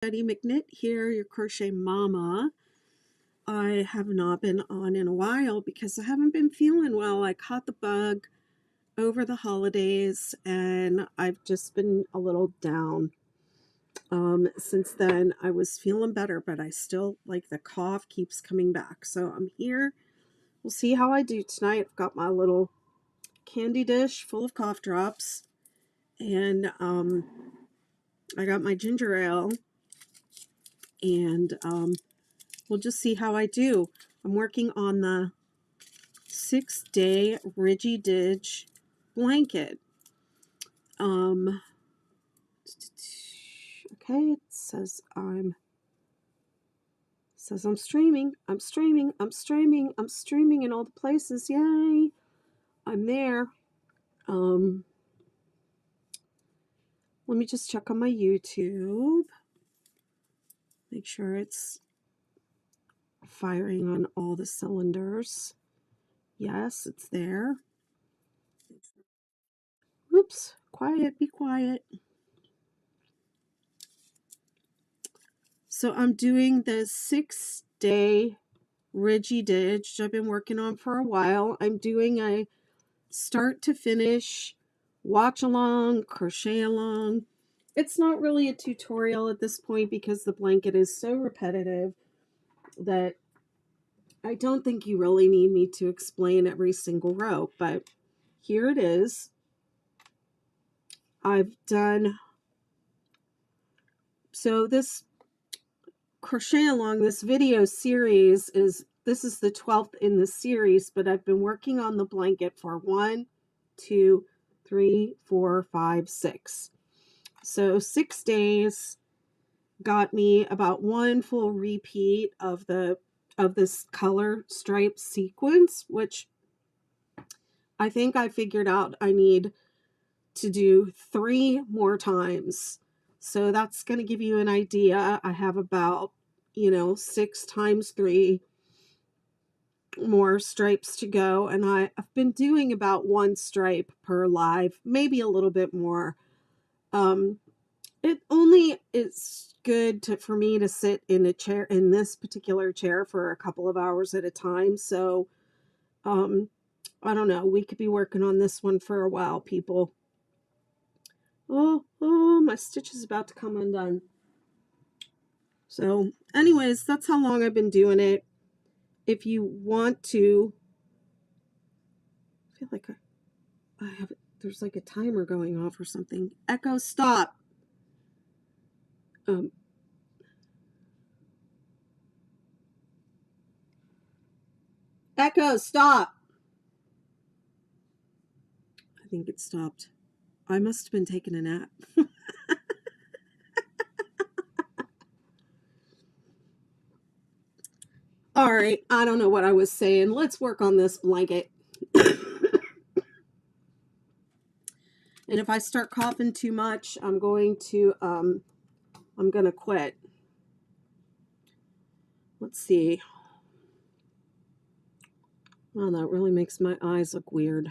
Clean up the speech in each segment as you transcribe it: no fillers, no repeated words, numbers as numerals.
Betty McKnit here, your crochet mama. I have not been on in a while because I haven't been feeling well. I caught the bug over the holidays and I've just been a little down. Since then, I was feeling better, but I still, like, the cough keeps coming back. So I'm here. We'll see how I do tonight. I've got my little candy dish full of cough drops, and I got my ginger ale, and we'll just see how I do. I'm working on the 6-day Ridgy Didge blanket. Okay, it says I'm streaming. I'm streaming in all the places. Yay! I'm there. Let me just check on my YouTube. Make sure it's firing on all the cylinders. Yes, it's there. Oops, quiet, be quiet. So I'm doing the 6-day Ridgy Didge I've been working on for a while. I'm doing a start to finish, watch along, crochet along. It's not really a tutorial at this point because the blanket is so repetitive that I don't think you really need me to explain every single row, but here it is. I've done, so this crochet along, this video series this is the 12th in the series, but I've been working on the blanket for 1, 2, 3, 4, 5, 6. So 6 days got me about one full repeat of this color stripe sequence, which I think I figured out I need to do 3 more times. So that's going to give you an idea. I have about, 6 times 3 more stripes to go, and I've been doing about 1 stripe per live, maybe a little bit more. It only is good for me to sit in a chair, in this particular chair, for a couple of hours at a time. So I don't know, we could be working on this one for a while, people. Oh, my stitch is about to come undone. So anyways, that's how long I've been doing it. If you want to, I feel like I have, there's like a timer going off or something. Echo, stop. Echo, stop. I think it stopped. I must have been taking a nap. All right, I don't know what I was saying. Let's work on this blanket. And if I start coughing too much, I'm going to quit. Let's see. Oh, that really makes my eyes look weird.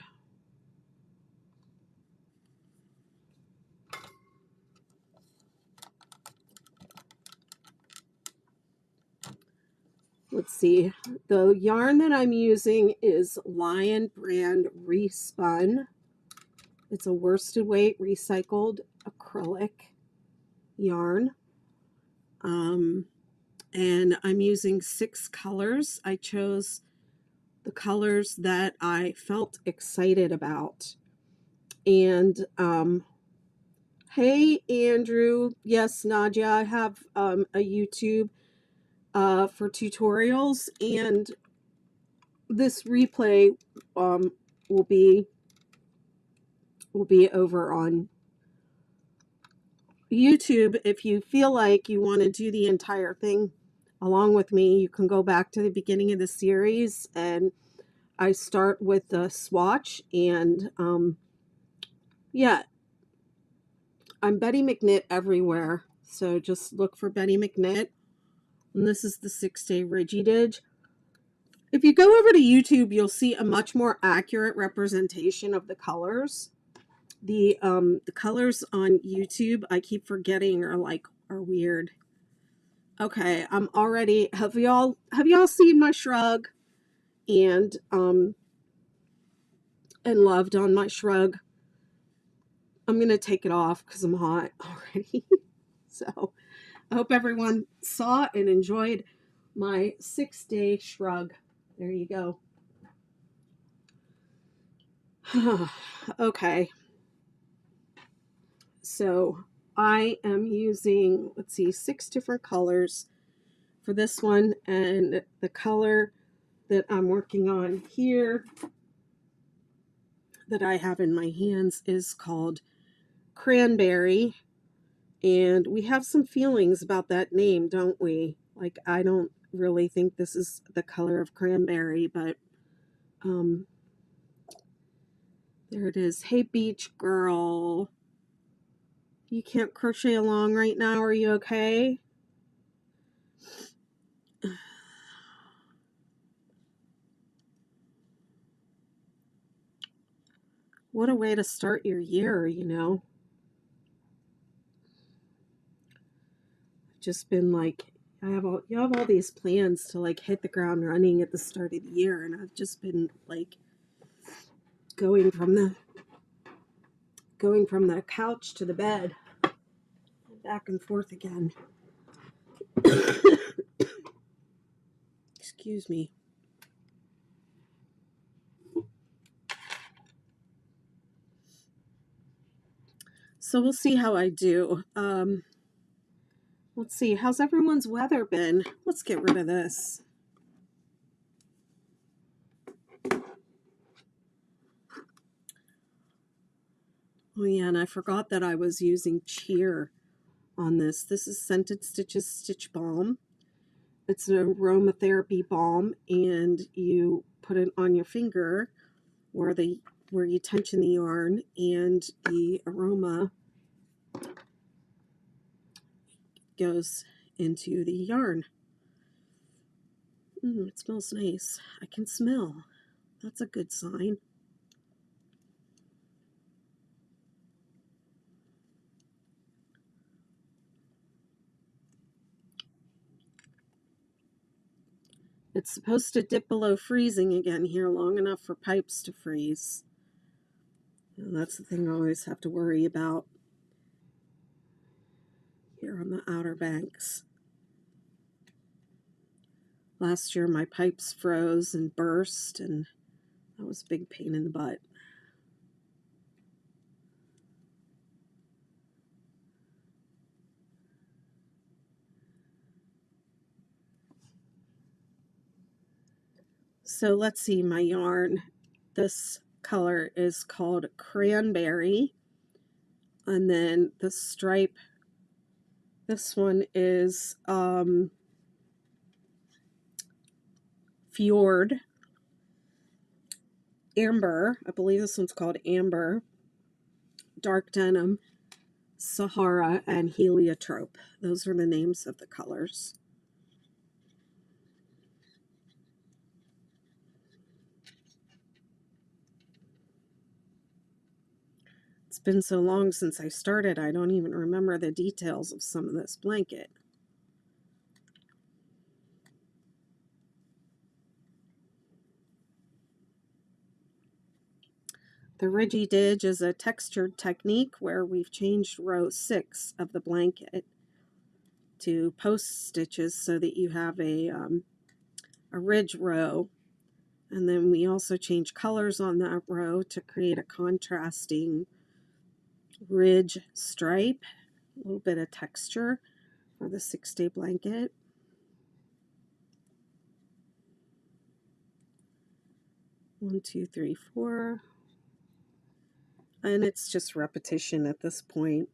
Let's see. The yarn that I'm using is Lion brand Respun. It's a worsted weight recycled acrylic yarn. And I'm using 6 colors. I chose the colors that I felt excited about. And hey, Andrew. Yes, Nadia, I have a YouTube for tutorials, and this replay will be over on YouTube. If you feel like you want to do the entire thing along with me, you can go back to the beginning of the series, and I start with the swatch. And yeah, I'm Betty McKnit everywhere, so just look for Betty McKnit. And this is the 6-day Ridgy Didge. If you go over to YouTube, you'll see a much more accurate representation of the colors. The colors on YouTube, I keep forgetting, are weird. Okay, I'm already, have y'all seen my shrug and loved on my shrug? I'm going to take it off because I'm hot already. So I hope everyone saw and enjoyed my 6-day shrug. There you go. Okay. So I am using, let's see, 6 different colors for this one. And the color that I'm working on here that I have in my hands is called Cranberry. And we have some feelings about that name, don't we? Like, I don't really think this is the color of cranberry, but there it is. Hey, beach girl. You can't crochet along right now. Are you okay? What a way to start your year, you know. Just been like, you have all these plans to like hit the ground running at the start of the year, and I've just been like going from the couch to the bed, back and forth again. Excuse me. So we'll see how I do. Let's see. How's everyone's weather been? Let's get rid of this. Oh yeah, and I forgot that I was using Cheer on this. This is Scented Stitches Stitch Balm. It's an aromatherapy balm, and you put it on your finger where you tension the yarn, and the aroma goes into the yarn. It smells nice. I can smell. That's a good sign. It's supposed to dip below freezing again here long enough for pipes to freeze. And that's the thing I always have to worry about here on the Outer Banks. Last year my pipes froze and burst, and that was a big pain in the butt. So let's see my yarn. This color is called Cranberry. And then the stripe, this one is Fjord. Amber, I believe this one's called Amber. Dark Denim, Sahara, and Heliotrope. Those are the names of the colors. It's been so long since I started, I don't even remember the details of some of this blanket. The Ridgy Didge is a textured technique where we've changed row 6 of the blanket to post stitches so that you have a ridge row. And then we also change colors on that row to create a contrasting ridge stripe, a little bit of texture for the 6-day blanket. One, two, three, four. And it's just repetition at this point.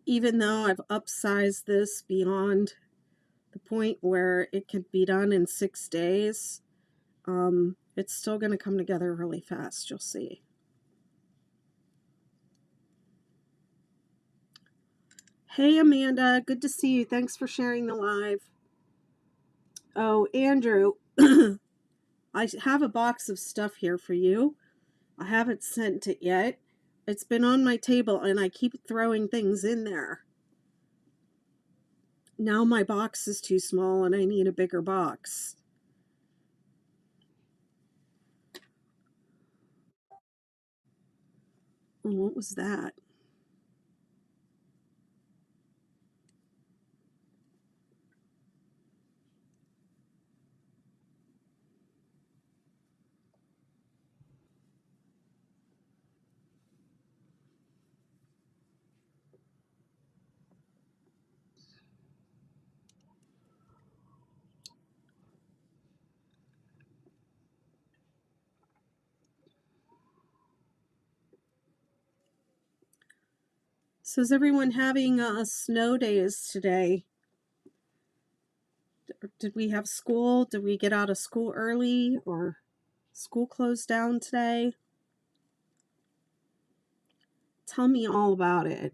Even though I've upsized this beyond the point where it can be done in 6 days, it's still going to come together really fast, you'll see. Hey, Amanda. Good to see you. Thanks for sharing the live. Oh, Andrew, I have a box of stuff here for you. I haven't sent it yet. It's been on my table and I keep throwing things in there. Now my box is too small and I need a bigger box. Oh, what was that? So is everyone having snow days today? Did we have school? Did we get out of school early or school closed down today? Tell me all about it.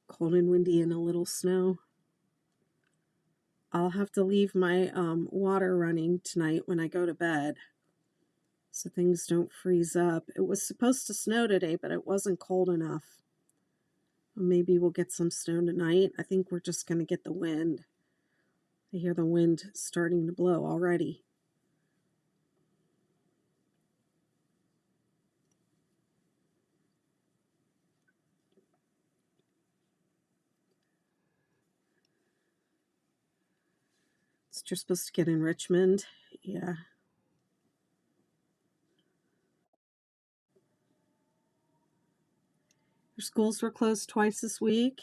Cold and windy and a little snow. I'll have to leave my water running tonight when I go to bed so things don't freeze up. It was supposed to snow today, but it wasn't cold enough. Maybe we'll get some snow tonight. I think we're just going to get the wind. I hear the wind starting to blow already. It's just supposed to get in Richmond. Yeah. Your schools were closed twice this week.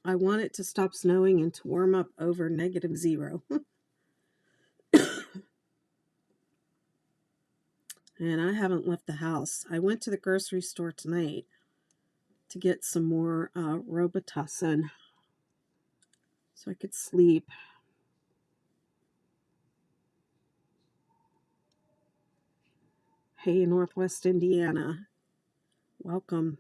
I want it to stop snowing and to warm up over -0. And I haven't left the house. I went to the grocery store tonight to get some more Robitussin so I could sleep. Hey, Northwest Indiana. Welcome.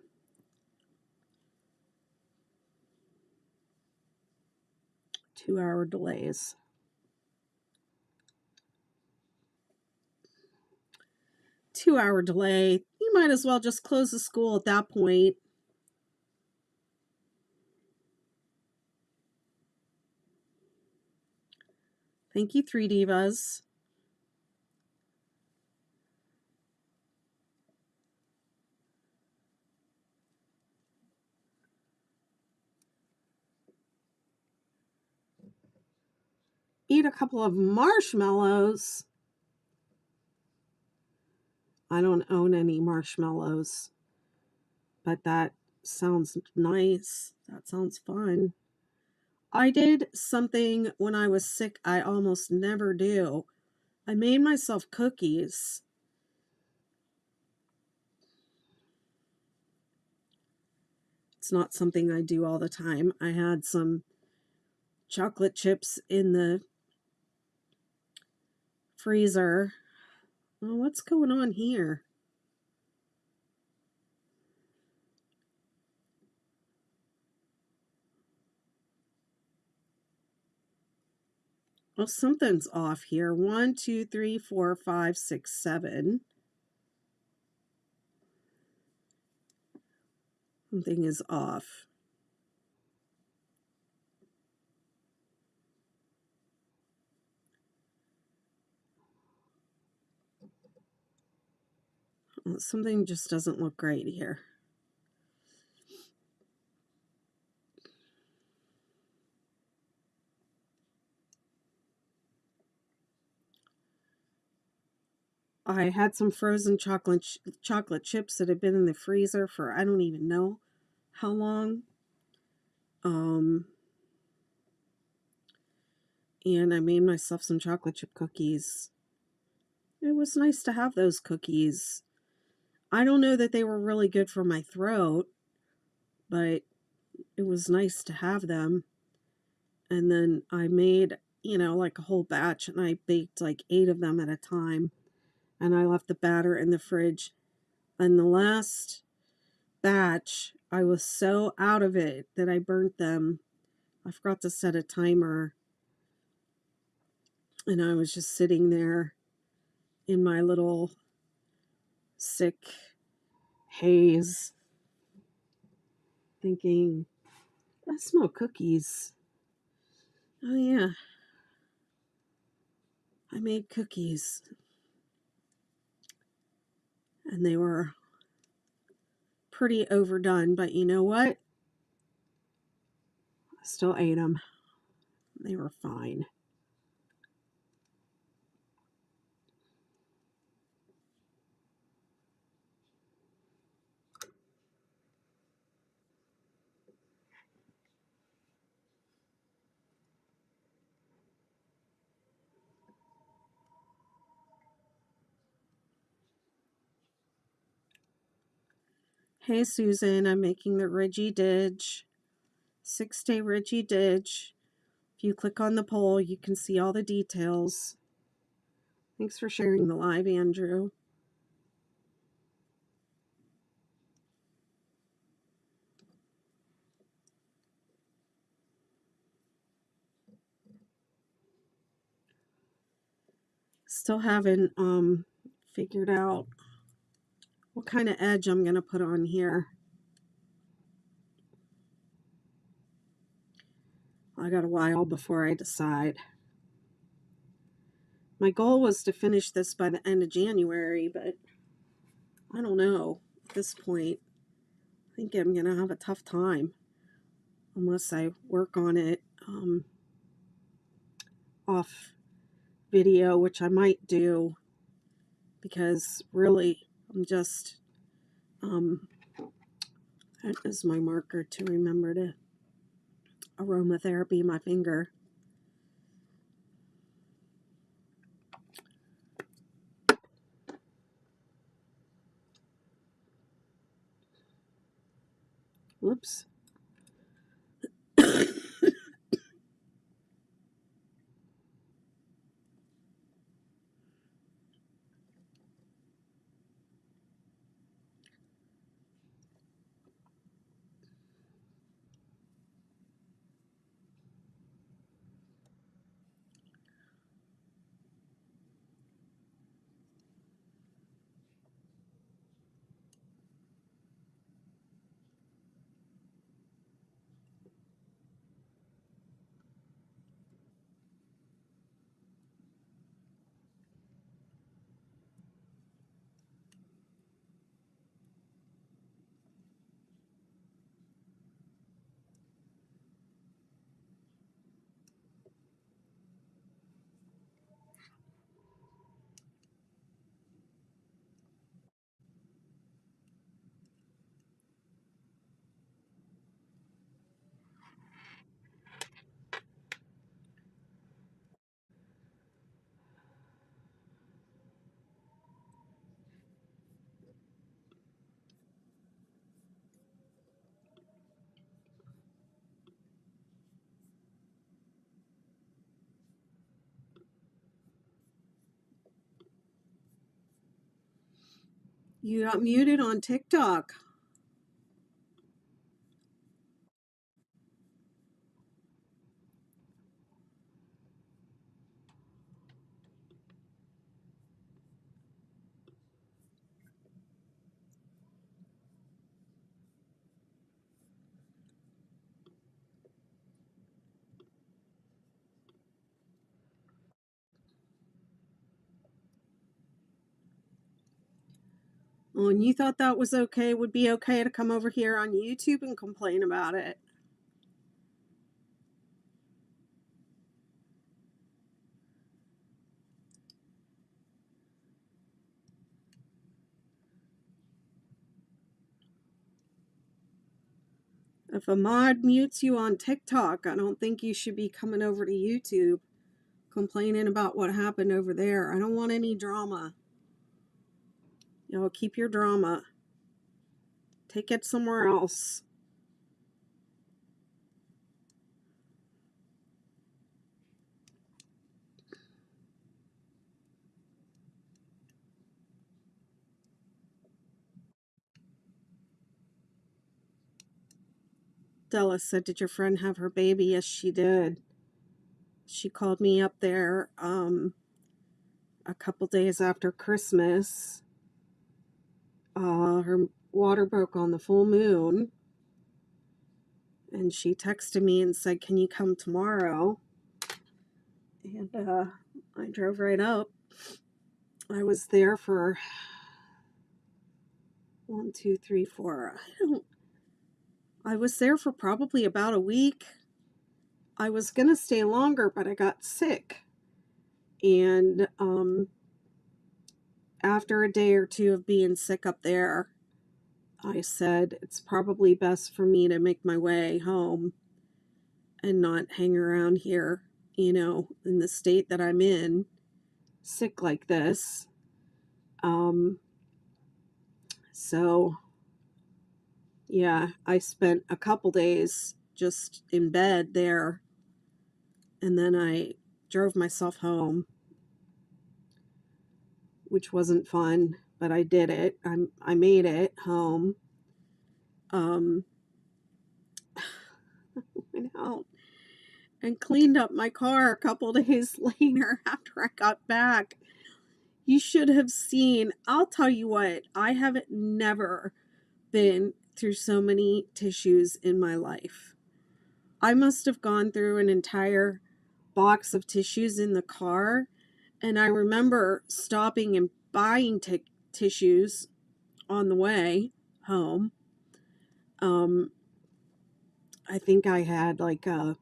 Two-hour delays. Two-hour delay. You might as well just close the school at that point. Thank you, 3 Divas. Eat a couple of marshmallows. I don't own any marshmallows, but that sounds nice. That sounds fun. I did something when I was sick I almost never do. I made myself cookies. It's not something I do all the time. I had some chocolate chips in the freezer. Oh, what's going on here? Well, something's off here. 1, 2, 3, 4, 5, 6, 7. Something is off. Something just doesn't look great here. I had some frozen chocolate chips that had been in the freezer for I don't even know how long. And I made myself some chocolate chip cookies. It was nice to have those cookies. I don't know that they were really good for my throat, but it was nice to have them. And then I made, like a whole batch, and I baked like 8 of them at a time. And I left the batter in the fridge. And the last batch, I was so out of it that I burnt them. I forgot to set a timer. And I was just sitting there in my little sick haze thinking, I smell cookies. Oh, yeah. I made cookies. And they were pretty overdone, but you know what? I still ate them. They were fine. Hey Susan, I'm making the Ridgy Didge, 6-day Ridgy Didge. If you click on the poll, you can see all the details. Thanks for sharing the live, Andrew. Still haven't figured out what kind of edge I'm going to put on here. I got a while before I decide. My goal was to finish this by the end of January, but I don't know at this point. I think I'm going to have a tough time unless I work on it off video, which I might do, because really I'm just that is my marker to remember to aromatherapy my finger. Whoops. You got muted on TikTok. Oh, and you thought that was okay, would be okay to come over here on YouTube and complain about it. If a mod mutes you on TikTok, I don't think you should be coming over to YouTube complaining about what happened over there. I don't want any drama. Y'all keep your drama. Take it somewhere else. Della said, did your friend have her baby? Yes, she did. She called me up there a couple days after Christmas. Her water broke on the full moon. And she texted me and said, can you come tomorrow? And I drove right up. I was there for 1, 2, 3, 4. I was there for probably about a week. I was going to stay longer, but I got sick. And after a day or two of being sick up there, I said, it's probably best for me to make my way home and not hang around here, in the state that I'm in, sick like this. So, yeah, I spent a couple days just in bed there, and then I drove myself home, which wasn't fun, but I did it. I made it home. Went out and cleaned up my car a couple days later after I got back. You should have seen. I'll tell you what, I have never been through so many tissues in my life. I must have gone through an entire box of tissues in the car, and I remember stopping and buying tissues on the way home. I think I had like a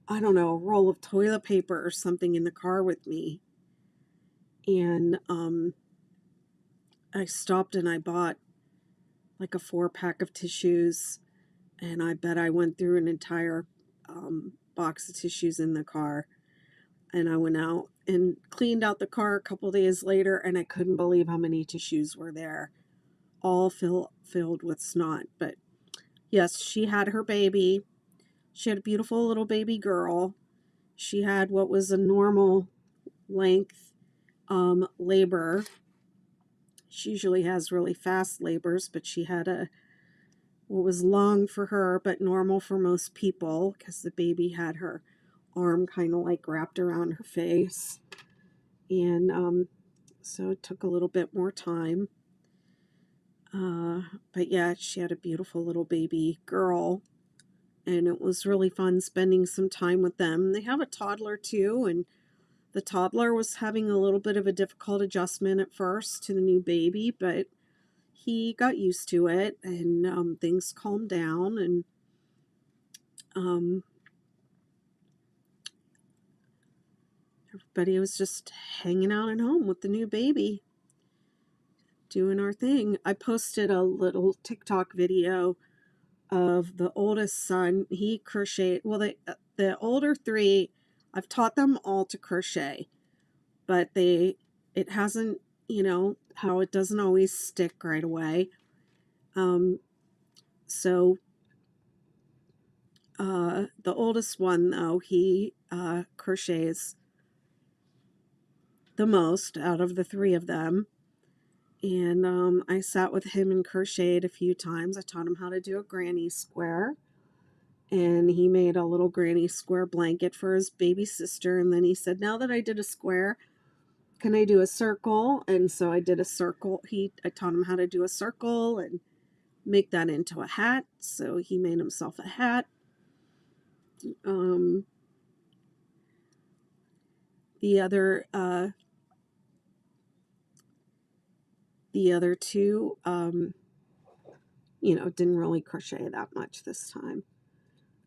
roll of toilet paper or something in the car with me. And I stopped and I bought like a 4-pack of tissues, and I bet I went through an entire box of tissues in the car. And I went out and cleaned out the car a couple days later, and I couldn't believe how many tissues were there, all filled with snot. But yes, she had her baby. She had a beautiful little baby girl. She had what was a normal length labor. She usually has really fast labors, but she had what was long for her, but normal for most people, because the baby had her arm kind of like wrapped around her face. And so it took a little bit more time. But yeah, she had a beautiful little baby girl, and it was really fun spending some time with them. They have a toddler too, and the toddler was having a little bit of a difficult adjustment at first to the new baby, but he got used to it, and things calmed down, and everybody was just hanging out at home with the new baby, doing our thing. I posted a little TikTok video of the oldest son. He crocheted. Well, the older 3, I've taught them all to crochet, but it hasn't, how it doesn't always stick right away. So the oldest one, though, he crochets the most out of the 3 of them. And I sat with him and crocheted a few times. I taught him how to do a granny square. And he made a little granny square blanket for his baby sister. And then he said, now that I did a square, can I do a circle? And so I did a circle. I taught him how to do a circle and make that into a hat. So he made himself a hat. The other 2, didn't really crochet that much this time.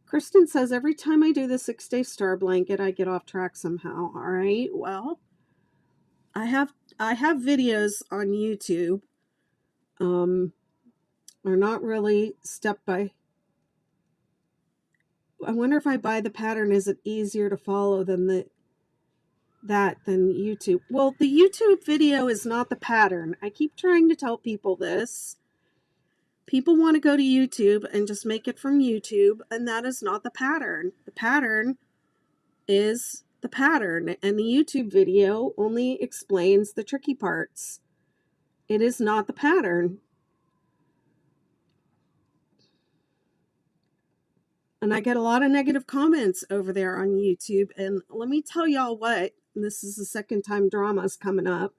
Kristen says, every time I do the 6-day star blanket, I get off track somehow. All right, well, I have videos on YouTube. Are not really step by. I wonder if I buy the pattern, is it easier to follow than the that than YouTube. Well, the YouTube video is not the pattern. I keep trying to tell people this. People want to go to YouTube and just make it from YouTube, and that is not the pattern. The pattern is the pattern, and the YouTube video only explains the tricky parts. It is not the pattern. And I get a lot of negative comments over there on YouTube, and let me tell y'all what, this is the second time drama's coming up.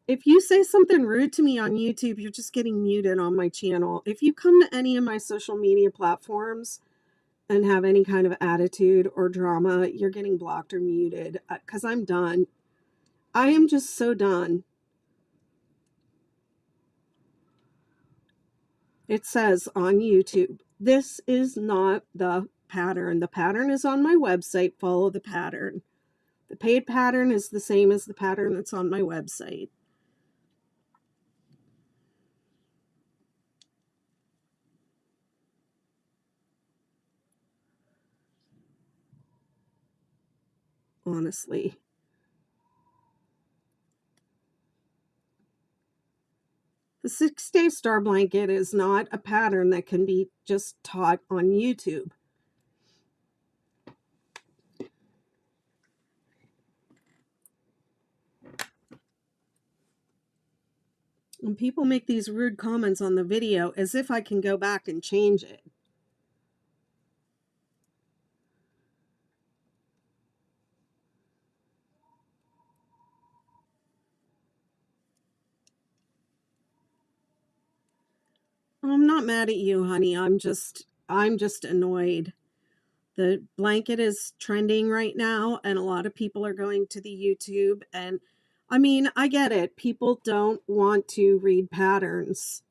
If you say something rude to me on YouTube, you're just getting muted on my channel. If you come to any of my social media platforms and have any kind of attitude or drama, you're getting blocked or muted, because I'm done. I am just so done. It says on YouTube, this is not the pattern. The pattern is on my website. Follow the pattern. The paid pattern is the same as the pattern that's on my website. Honestly. The 6-Day Star Blanket is not a pattern that can be just taught on YouTube. When people make these rude comments on the video, as if I can go back and change it. I'm not mad at you, honey. I'm just annoyed. The blanket is trending right now, and a lot of people are going to the YouTube. And I mean, I get it. People don't want to read patterns,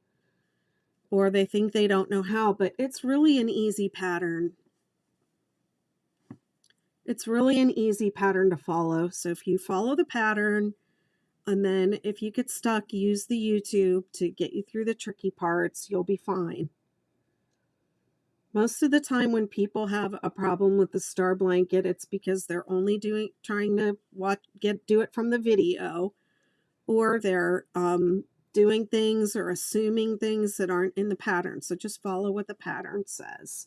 or they think they don't know how, but it's really an easy pattern. It's really an easy pattern to follow. So if you follow the pattern, and then if you get stuck, use the YouTube to get you through the tricky parts, you'll be fine. Most of the time when people have a problem with the star blanket, it's because they're only trying to do it from the video, or they're doing things or assuming things that aren't in the pattern. So just follow what the pattern says.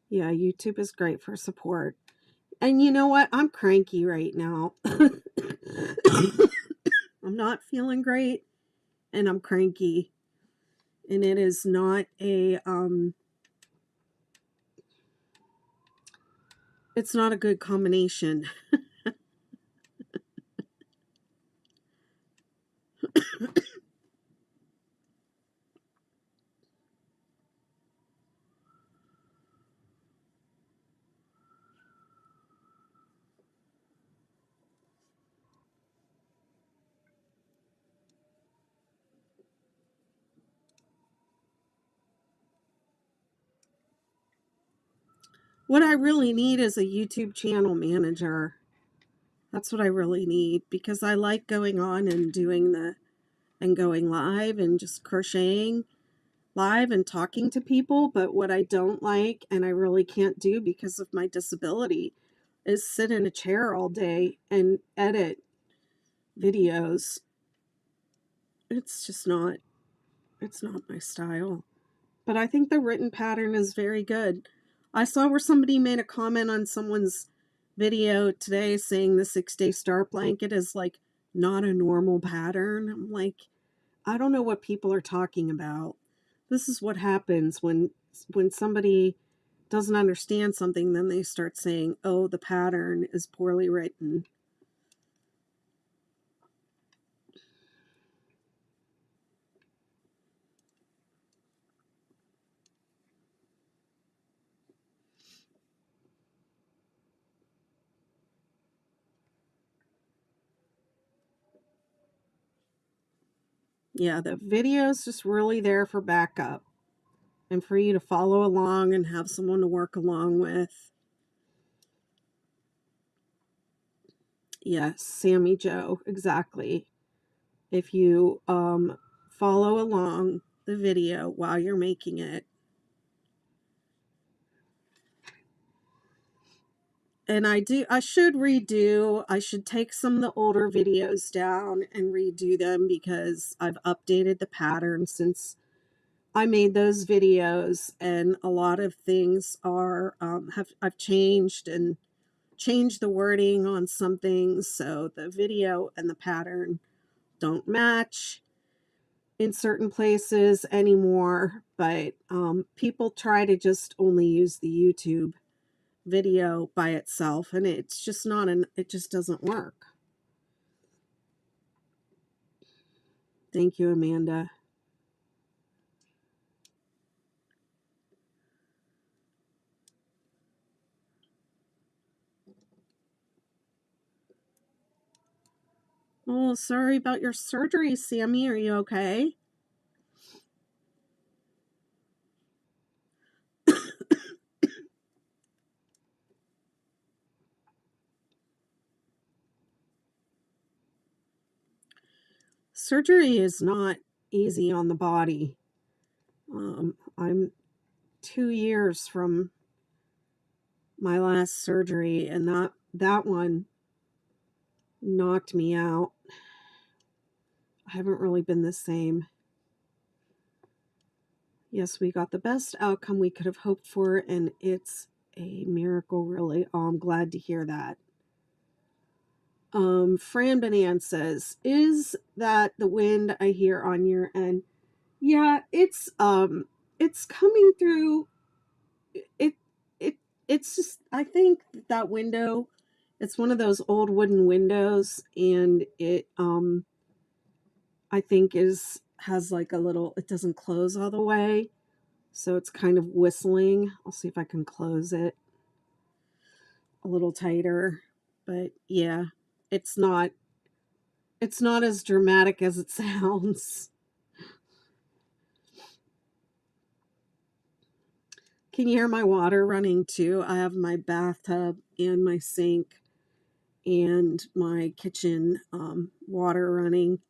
Yeah, YouTube is great for support. And you know what? I'm cranky right now. I'm not feeling great, and I'm cranky. And it is not a it's not a good combination. What I really need is a YouTube channel manager. That's what I really need, because I like going on and going live and just crocheting live and talking to people. But what I don't like, and I really can't do because of my disability, is sit in a chair all day and edit videos. It's not my style. But I think the written pattern is very good. I saw where somebody made a comment on someone's video today saying the 6-Day Star Blanket is like not a normal pattern. I'm like, I don't know what people are talking about. This is what happens when somebody doesn't understand something, then they start saying, oh, the pattern is poorly written. Yeah, the video is just really there for backup and for you to follow along and have someone to work along with. Yes, Sammy Joe, exactly. If you follow along the video while you're making it. And I should take some of the older videos down and redo them because I've updated the pattern since I made those videos, and a lot of things are, I've changed and changed the wording on some things. So the video and the pattern don't match in certain places anymore, but people try to just only use the YouTube video by itself, and it's just not it just doesn't work. Thank you, Amanda. Oh, sorry about your surgery, Sammy. Are you okay? Surgery is not easy on the body. I'm 2 years from my last surgery, and that one knocked me out. I haven't really been the same. Yes, we got the best outcome we could have hoped for, and it's a miracle, really. Oh, I'm glad to hear that. Fran Banan says, "Is that the wind I hear on your end?" Yeah, it's coming through. It it it's just, I think that window, it's one of those old wooden windows, and it I think has like a little, it doesn't close all the way, so it's kind of whistling. I'll see if I can close it a little tighter. But yeah, it's not as dramatic as it sounds. Can you hear my water running too? I have my bathtub and my sink and my kitchen water running,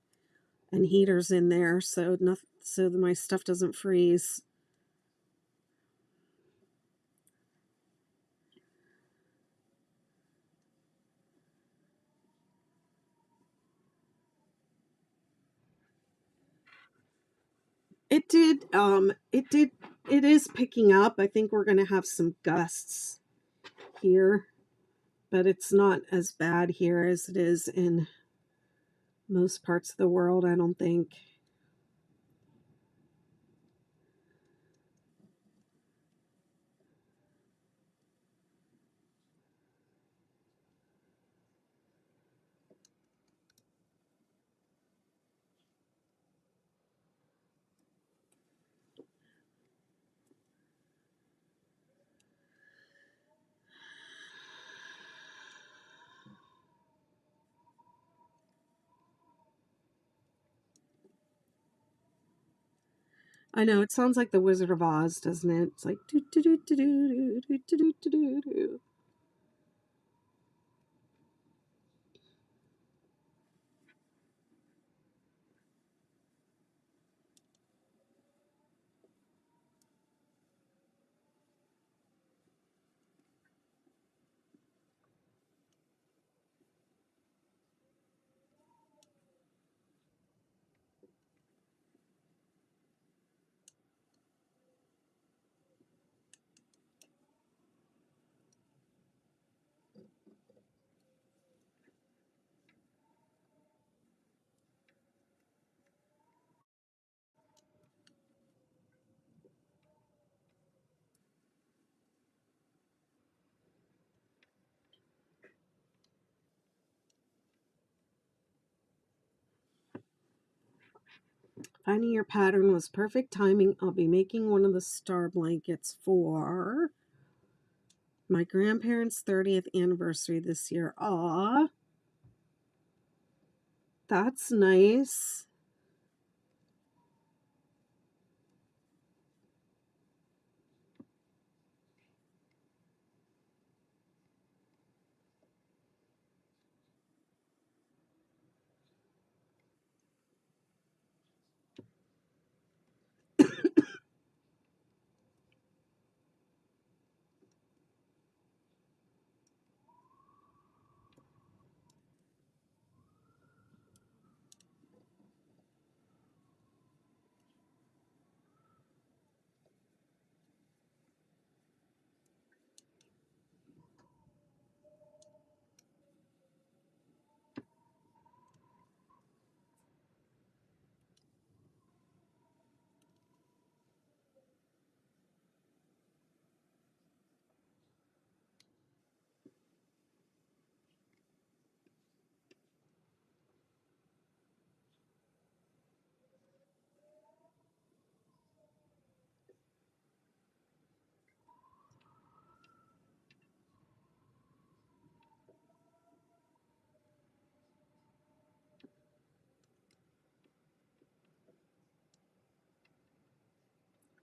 and heaters in there, so so that my stuff doesn't freeze. It is picking up. I think we're going to have some gusts here, but it's not as bad here as it is in most parts of the world, I don't think. I know, it sounds like the Wizard of Oz, doesn't it? It's like do do do do do do do do do do do. Finding your pattern was perfect timing. I'll be making one of the star blankets for my grandparents' 30th anniversary this year. Aw, that's nice.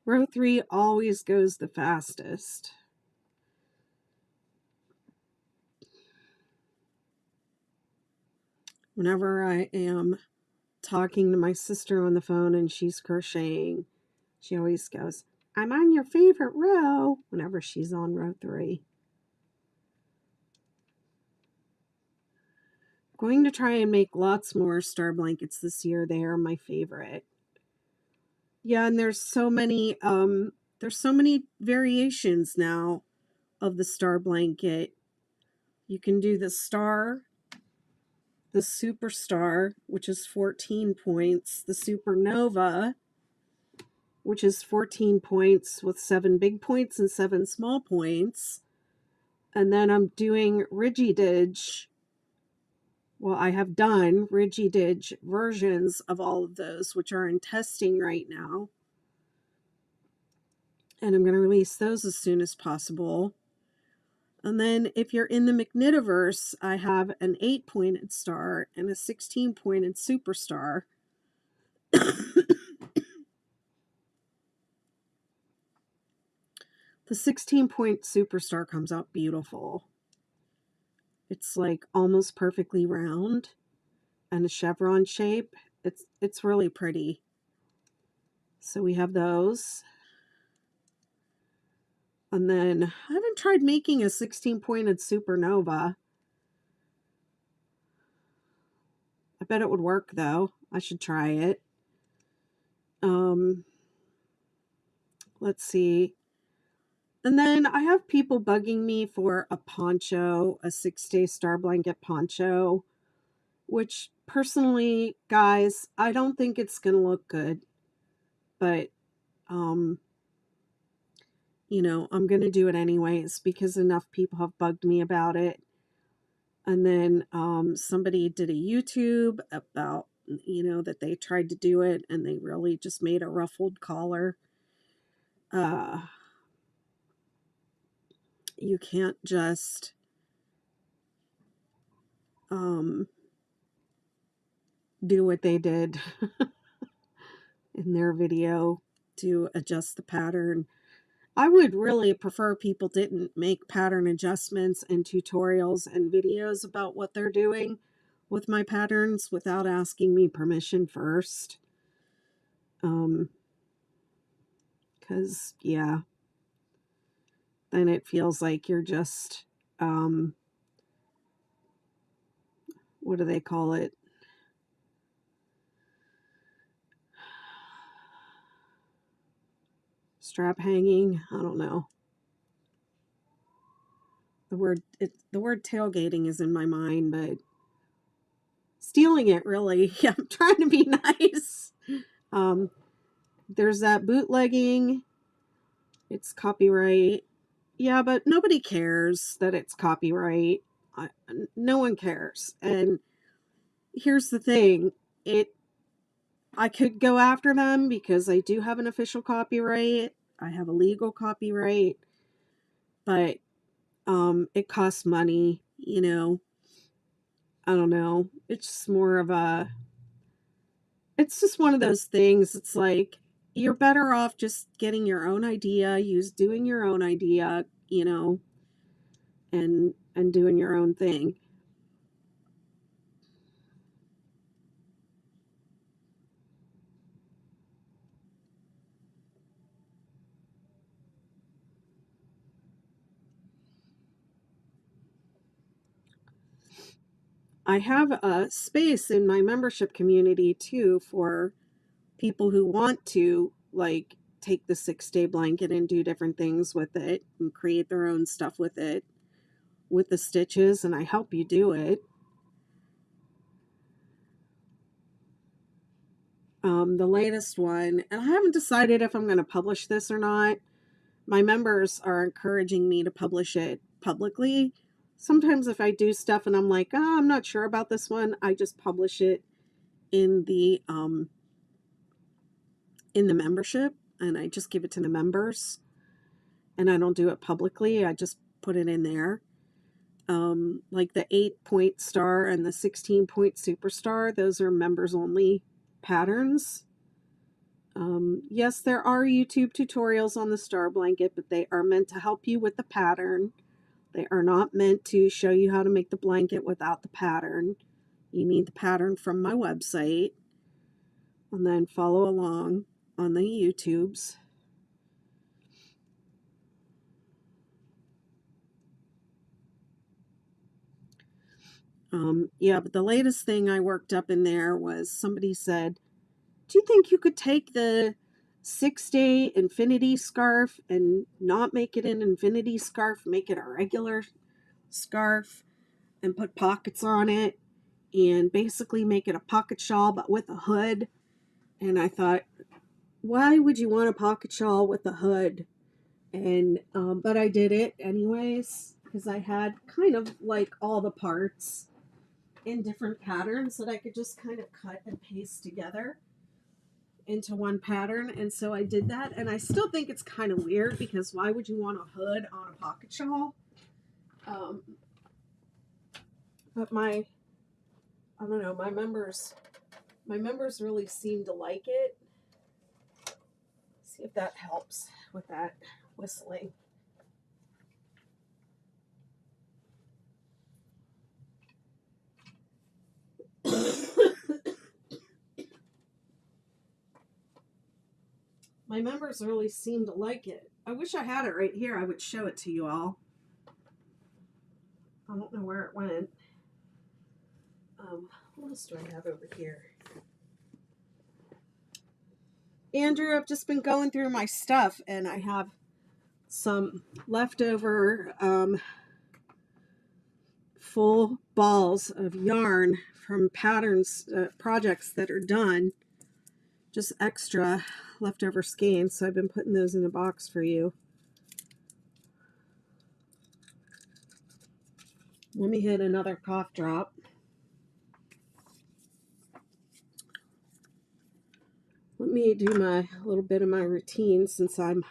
Row 3 always goes the fastest. Whenever I am talking to my sister on the phone and she's crocheting, she always goes, "I'm on your favorite row," whenever she's on row 3. Going to try and make lots more star blankets this year. They are my favorite. Yeah, and there's so many variations now of the star blanket. You can do the star, the superstar, which is 14 points, the supernova, which is 14 points with 7 big points and 7 small points. And then I'm doing Ridgy Didge. Well, I have done Ridgy Didge versions of all of those, which are in testing right now. And I'm going to release those as soon as possible. And then if you're in the McKnitiverse, I have an 8-pointed star and a 16-pointed superstar. The 16-point superstar comes out beautiful. It's like almost perfectly round and a chevron shape. It's really pretty. So we have those. And then I haven't tried making a 16-pointed supernova. I bet it would work though. I should try it. Let's see. And then I have people bugging me for a poncho, a 6-day star blanket poncho, which personally, guys, I don't think it's going to look good. But, you know, I'm going to do it anyways because enough people have bugged me about it. And then somebody did a YouTube about, you know, that they tried to do it and they really just made a ruffled collar. You can't just do what they did in their video to adjust the pattern. I would really prefer people didn't make pattern adjustments and tutorials and videos about what they're doing with my patterns without asking me permission first. Because, yeah, then it feels like you're just, what do they call it? Strap hanging? I don't know. The word tailgating is in my mind, but stealing it, really. Yeah, I'm trying to be nice. There's that bootlegging. It's copyright. Yeah, but nobody cares that it's copyright. No one cares. And here's the thing. I could go after them because I do have an official copyright. I have a legal copyright. But it costs money, you know. I don't know. It's just more of a... It's just one of those things. It's like you're better off just getting your own idea, doing your own idea, you know, and doing your own thing. I have a space in my membership community too for people who want to like take the 6-day blanket and do different things with it and create their own stuff with it with the stitches, and I help you do it. The latest one, and I haven't decided if I'm going to publish this or not. My members are encouraging me to publish it publicly. Sometimes if I do stuff and I'm like, oh, I'm not sure about this one, I just publish it in the membership, and I just give it to the members, and I don't do it publicly. I just put it in there. Like the 8-point star and the 16-point superstar, those are members only patterns. Yes, there are YouTube tutorials on the star blanket, but they are meant to help you with the pattern. They are not meant to show you how to make the blanket without the pattern. You need the pattern from my website, and then follow along on the YouTubes. Yeah, but the latest thing I worked up in there was somebody said, do you think you could take the 6-day infinity scarf and not make it an infinity scarf, make it a regular scarf and put pockets on it and basically make it a pocket shawl but with a hood? And I thought, why would you want a pocket shawl with a hood? And but I did it anyways because I had kind of like all the parts in different patterns that I could just kind of cut and paste together into one pattern. And so I did that, and I still think it's kind of weird because why would you want a hood on a pocket shawl? But I don't know, my members really seem to like it. See if that helps with that whistling. My members really seem to like it. I wish I had it right here. I would show it to you all. I don't know where it went. What else do I have over here? Andrew, I've just been going through my stuff, and I have some leftover full balls of yarn from patterns, projects that are done. Just extra leftover skeins, so I've been putting those in a box for you. Let me hit another cough drop. Let me do my little bit of my routine since I'm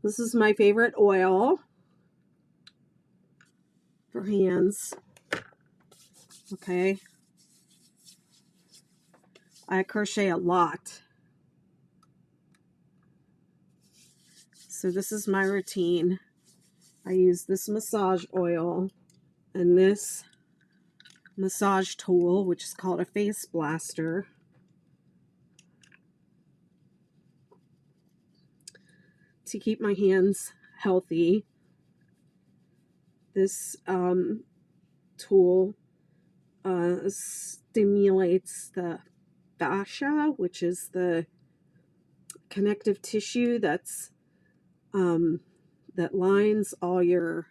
this is my favorite oil for hands. Okay. I crochet a lot. So this is my routine. I use this massage oil and this massage tool, which is called a face blaster. To keep my hands healthy. This tool stimulates the fascia, which is the connective tissue that's that lines all your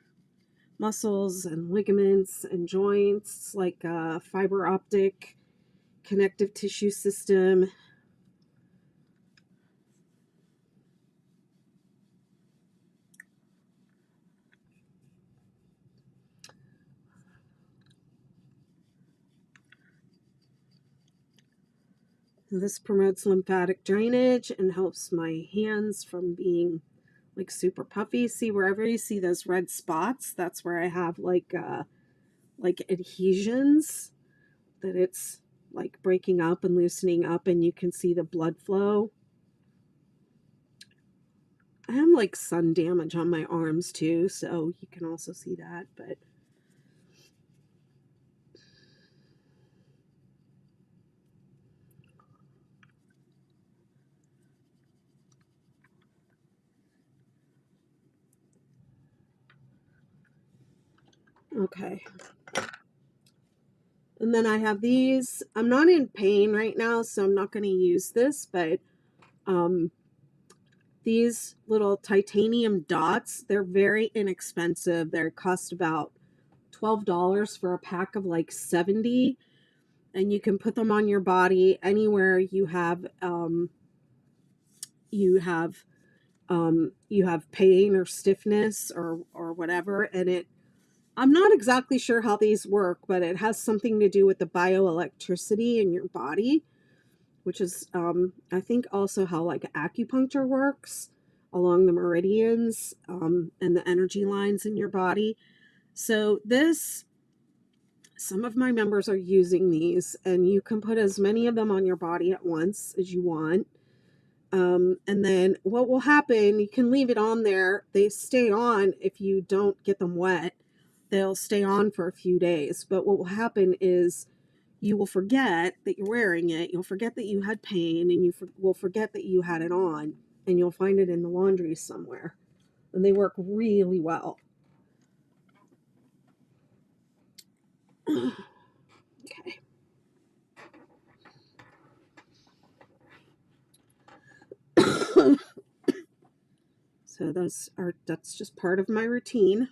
muscles and ligaments and joints. It's like a fiber optic connective tissue system. This promotes lymphatic drainage and helps my hands from being like super puffy. See, wherever you see those red spots, that's where I have like adhesions, that it's like breaking up and loosening up, and you can see the blood flow. I have like sun damage on my arms too, so you can also see that, but okay. And then I have these. I'm not in pain right now, so I'm not going to use this, but these little titanium dots, they're very inexpensive. They cost about $12 for a pack of like 70, and you can put them on your body anywhere you have pain or stiffness or whatever. And I'm not exactly sure how these work, but it has something to do with the bioelectricity in your body, which is I think also how like acupuncture works along the meridians and the energy lines in your body. So this some of my members are using these, and you can put as many of them on your body at once as you want. And then what will happen, you can leave it on there. They stay on if you don't get them wet. They'll stay on for a few days. But what will happen is you will forget that you're wearing it. You'll forget that you had pain, and you will forget that you had it on, and you'll find it in the laundry somewhere. And they work really well. Okay. So that's just part of my routine.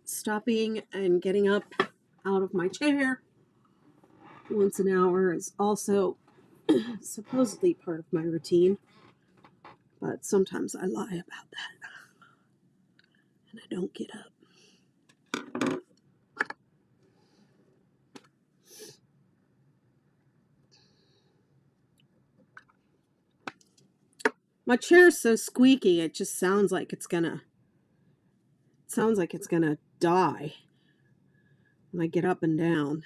Stopping and getting up out of my chair once an hour is also supposedly part of my routine, but sometimes I lie about that and I don't get up. My chair is so squeaky, it just sounds like it's gonna die when I get up and down.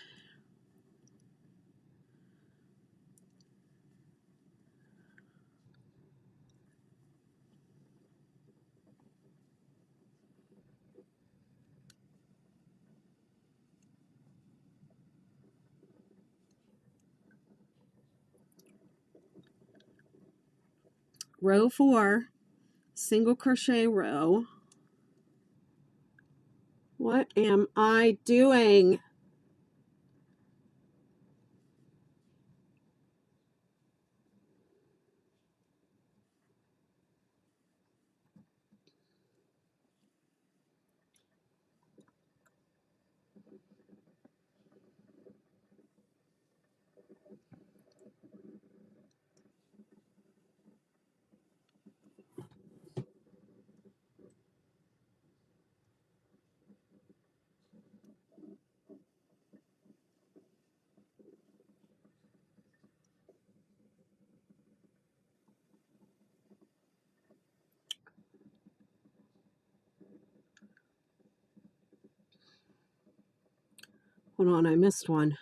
Row 4, single crochet row. What am I doing? Hold on, I missed one.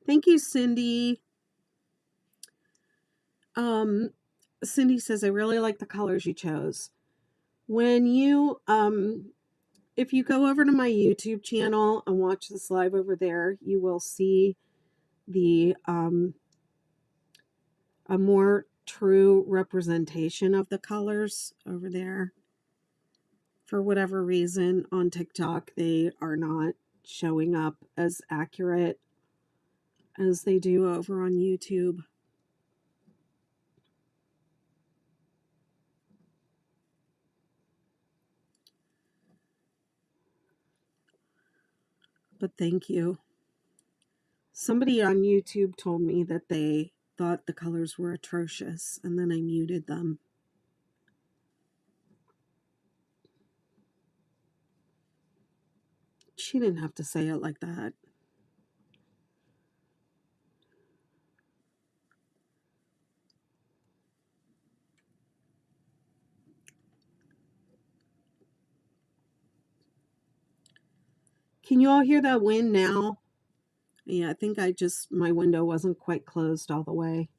Thank you, Cindy. Cindy says, I really like the colors you chose. When you, if you go over to my YouTube channel and watch this live over there, you will see the, a more true representation of the colors over there. For whatever reason, on TikTok, they are not showing up as accurate as they do over on YouTube. But thank you. Somebody on YouTube told me that they thought the colors were atrocious, and then I muted them. She didn't have to say it like that. Can you all hear that wind now? Yeah, I think my window wasn't quite closed all the way.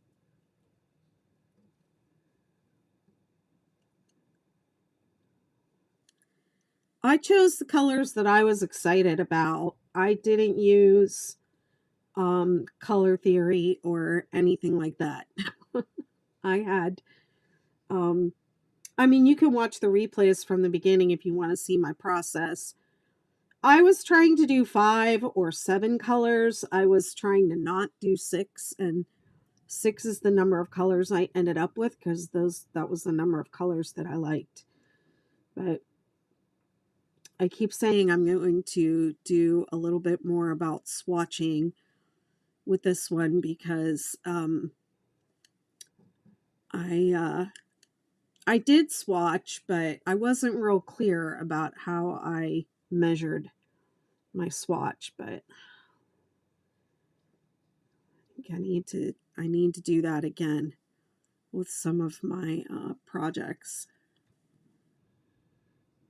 I chose the colors that I was excited about. I didn't use color theory or anything like that. I had, I mean, you can watch the replays from the beginning if you want to see my process. I was trying to do 5 or 7 colors. I was trying to not do 6, and 6 is the number of colors I ended up with because that was the number of colors that I liked. But I keep saying I'm going to do a little bit more about swatching with this one because I did swatch, but I wasn't real clear about how I measured my swatch, but I need to do that again with some of my projects.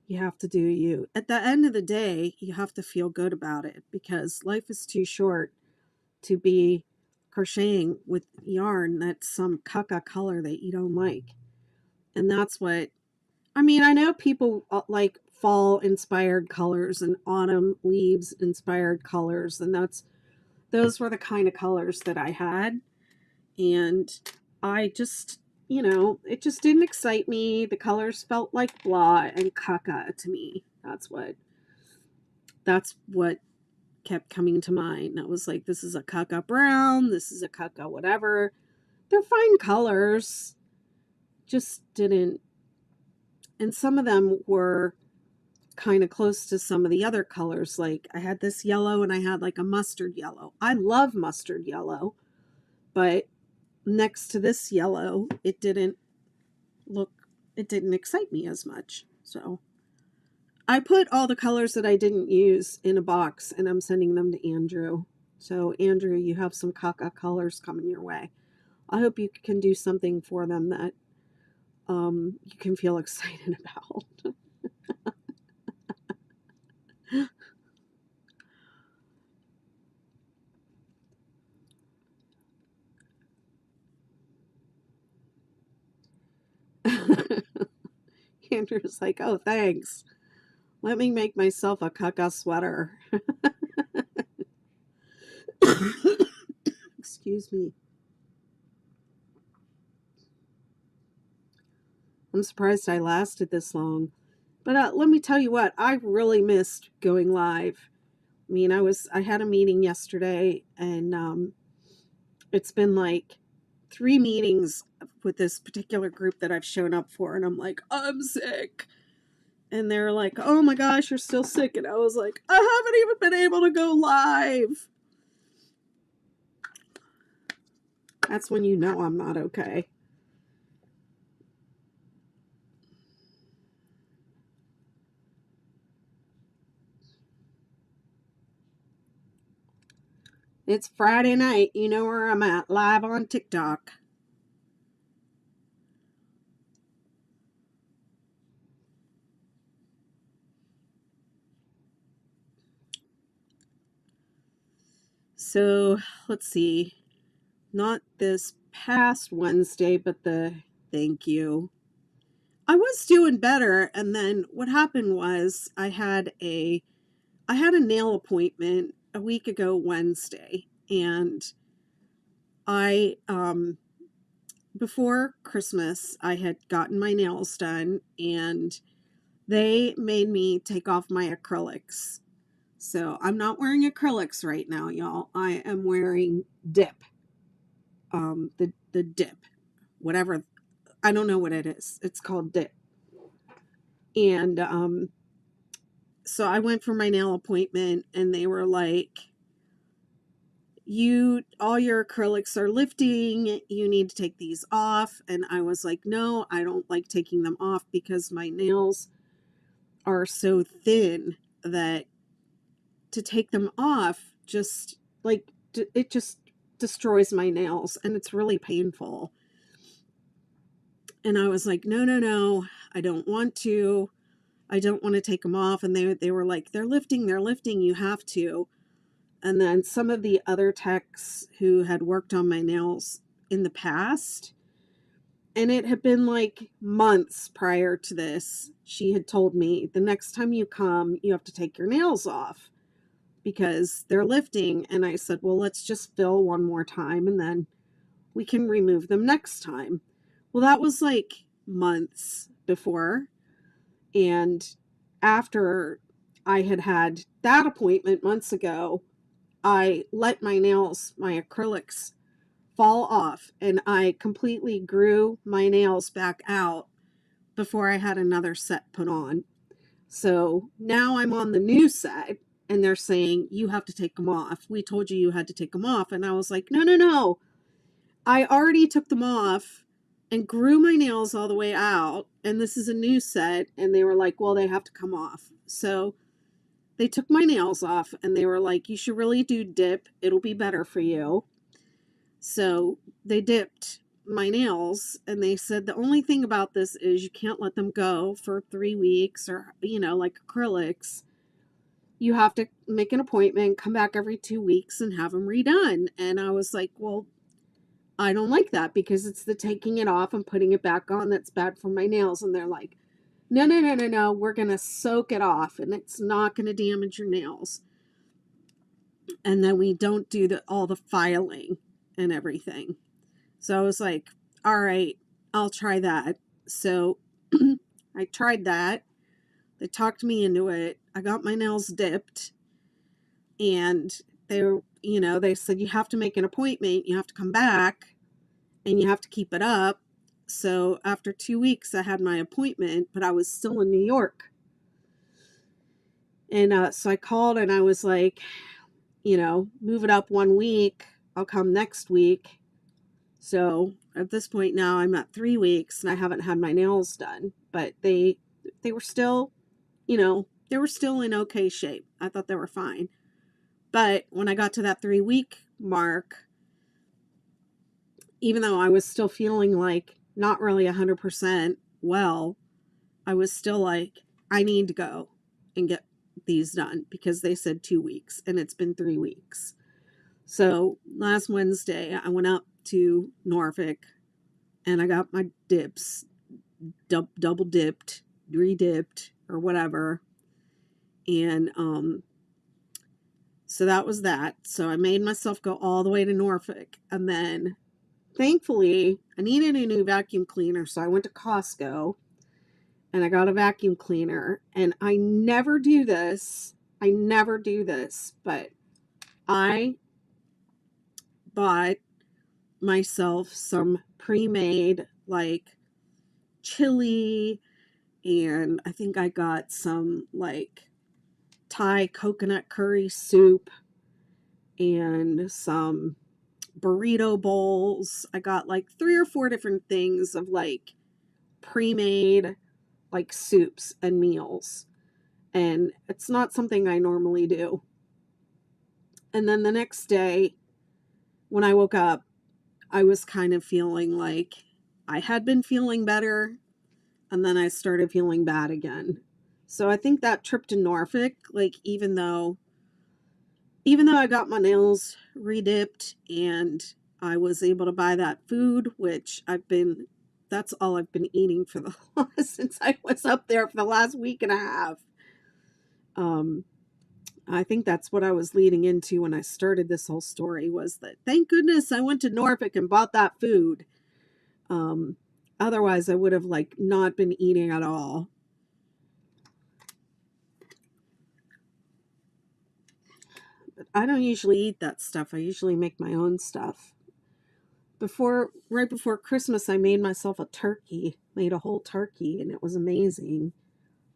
You have to do you. At the end of the day, you have to feel good about it because life is too short to be crocheting with yarn that's some caca color that you don't like. And that's what, I mean, I know people like fall inspired colors and autumn leaves inspired colors, and those were the kind of colors that I had. And I just, it just didn't excite me. The colors felt like blah and caca to me. That's what kept coming to mind. I was like, this is a caca brown, this is a caca whatever. They're fine colors. Just didn't, and some of them were kind of close to some of the other colors. Like I had this yellow and I had like a mustard yellow. I love mustard yellow, but next to this yellow, it didn't excite me as much. So I put all the colors that I didn't use in a box and I'm sending them to Andrew. So Andrew, you have some caca colors coming your way. I hope you can do something for them that you can feel excited about. Andrew's like, oh, thanks. Let me make myself a caca sweater. Excuse me. I'm surprised I lasted this long. But let me tell you what, I really missed going live. I mean, I had a meeting yesterday, and it's been like 3 meetings with this particular group that I've shown up for, and I'm like, I'm sick. And they're like, oh my gosh, you're still sick. And I was like, I haven't even been able to go live. That's when you know I'm not okay. It's Friday night. You know where I'm at, live on TikTok. So let's see. Not this past Wednesday, but thank you. I was doing better, and then what happened was I had a nail appointment a week ago Wednesday, and I before Christmas I had gotten my nails done, and they made me take off my acrylics. So I'm not wearing acrylics right now, y'all. I am wearing dip. The dip, whatever, I don't know what it is. It's called dip. And so I went for my nail appointment, and they were like, all your acrylics are lifting, you need to take these off. And I was like, no, I don't like taking them off because my nails are so thin that to take them off just like it just destroys my nails, and it's really painful. And I was like, no, I don't want to take them off. And they were like, they're lifting, you have to. And then some of the other techs who had worked on my nails in the past, and it had been like months prior to this, she had told me, the next time you come, you have to take your nails off because they're lifting. And I said, well, let's just fill one more time and then we can remove them next time. Well, that was like months before. And after I had that appointment months ago, I let my acrylics fall off, and I completely grew my nails back out before I had another set put on. So now I'm on the new set and they're saying, you have to take them off. We told you had to take them off. And I was like, no, no, no. I already took them off and grew my nails all the way out. And this is a new set. And they were like, well, they have to come off. So they took my nails off and they were like, you should really do dip. It'll be better for you. So they dipped my nails and they said the only thing about this is you can't let them go for 3 weeks or, like acrylics. You have to make an appointment, come back every 2 weeks and have them redone. And I was like, well, I don't like that because it's the taking it off and putting it back on that's bad for my nails. And they're like, no, no, no, no, no. We're going to soak it off and it's not going to damage your nails. And then we don't do all the filing and everything. So I was like, all right, I'll try that. So I tried that. They talked me into it. I got my nails dipped and they were, they said you have to make an appointment. You have to come back and you have to keep it up. So after 2 weeks, I had my appointment, but I was still in New York. And so I called and I was like, move it up 1 week. I'll come next week. So at this point now I'm at 3 weeks and I haven't had my nails done, but they were still, they were still in okay shape. I thought they were fine. But when I got to that 3 week mark, even though I was still feeling like not really 100% well, I was still like, I need to go and get these done because they said 2 weeks and it's been 3 weeks. So last Wednesday I went up to Norfolk and I got my dips, double dipped, re-dipped or whatever. And so that was that. So I made myself go all the way to Norfolk. And then thankfully I needed a new vacuum cleaner. So I went to Costco and I got a vacuum cleaner. And I never do this. But I bought myself some pre-made like chili, and I think I got some like Thai coconut curry soup and some burrito bowls. I got like 3 or 4 different things of like pre-made like soups and meals, and it's not something I normally do. And then the next day when I woke up, I was kind of feeling like I had been feeling better, and then I started feeling bad again. So I think that trip to Norfolk, like even though I got my nails redipped and I was able to buy that food, which that's all I've been eating for the since I was up there for the last week and a half. I think that's what I was leading into when I started this whole story, was that thank goodness I went to Norfolk and bought that food. Otherwise I would have like not been eating at all. But I don't usually eat that stuff. I usually make my own stuff. Right before Christmas, I made myself a turkey, made a whole turkey, and it was amazing.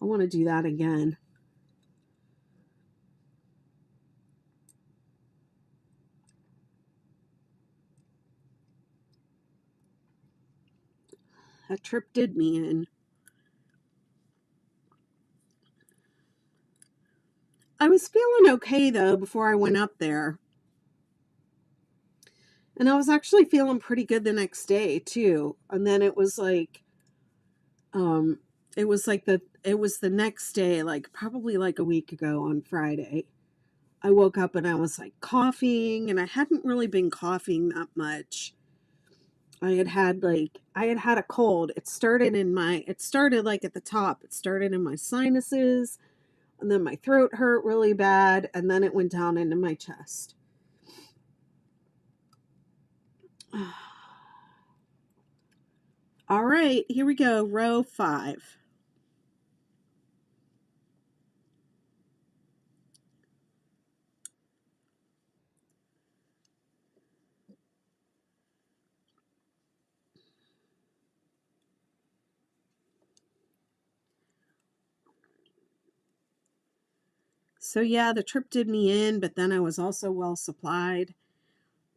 I want to do that again. That trip did me in. I was feeling okay though before I went up there. And I was actually feeling pretty good the next day too. And then it was like it was the next day, like probably like a week ago on Friday. I woke up and I was like coughing, and I hadn't really been coughing that much. I had had a cold. It started like at the top. It started in my sinuses, and then my throat hurt really bad, and then it went down into my chest. All right, here we go. Row 5. So yeah, the trip did me in, but then I was also well supplied.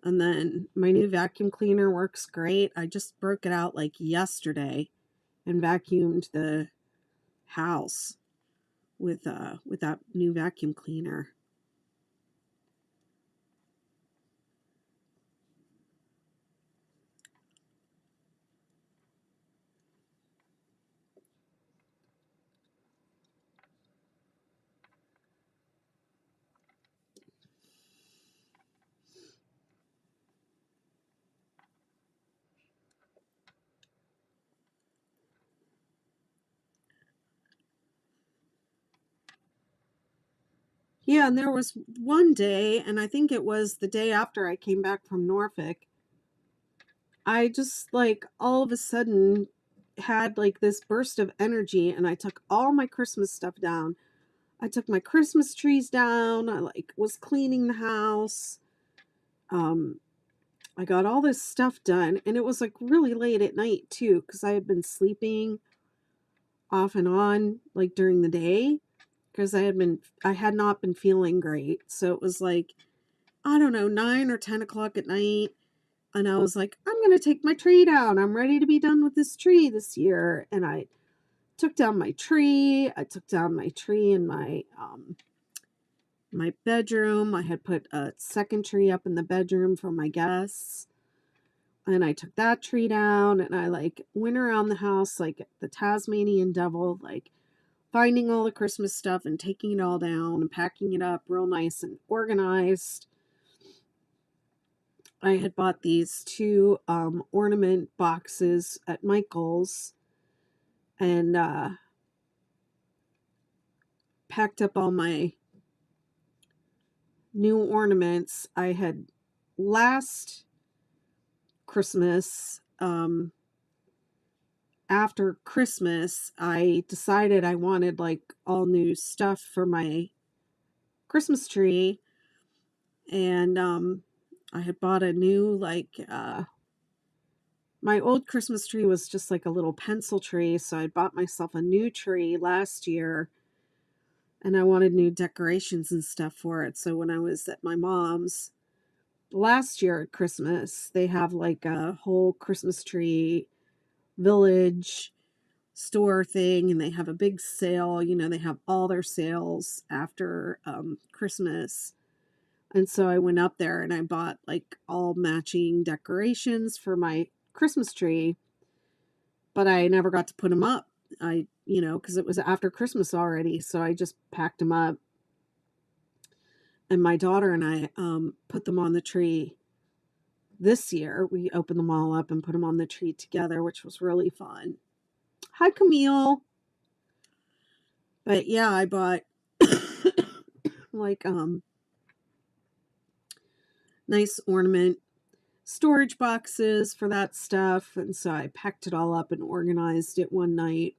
And then my new vacuum cleaner works great. I just broke it out like yesterday and vacuumed the house with that new vacuum cleaner. Yeah, and there was one day, and I think it was the day after I came back from Norfolk, I just like all of a sudden had like this burst of energy, and I took all my Christmas stuff down. I took my Christmas trees down. I like was cleaning the house. Um, I got all this stuff done, and it was like really late at night too, because I had been sleeping off and on like during the day because I had not been feeling great. So it was like, I don't know, 9 or 10 o'clock at night. And I was like, I'm going to take my tree down. I'm ready to be done with this tree this year. And I took down my tree. I took down my tree in my bedroom. I had put a second tree up in the bedroom for my guests. And I took that tree down, and I like went around the house like the Tasmanian devil, like finding all the Christmas stuff and taking it all down and packing it up real nice and organized. I had bought these two ornament boxes at Michael's and packed up all my new ornaments. I had last Christmas, after Christmas, I decided I wanted like all new stuff for my Christmas tree. And I had bought a new my old Christmas tree was just like a little pencil tree, so I bought myself a new tree last year, and I wanted new decorations and stuff for it. So when I was at my mom's last year at Christmas, they have like a whole Christmas tree village store thing, and they have a big sale. You know, they have all their sales after Christmas. And so I went up there and I bought like all matching decorations for my Christmas tree, but I never got to put them up. Because it was after Christmas already. So I just packed them up. And my daughter and I put them on the tree this year. We opened them all up and put them on the tree together, which was really fun. Hi, Camille. But yeah, I bought like nice ornament storage boxes for that stuff. And so I packed it all up and organized it one night.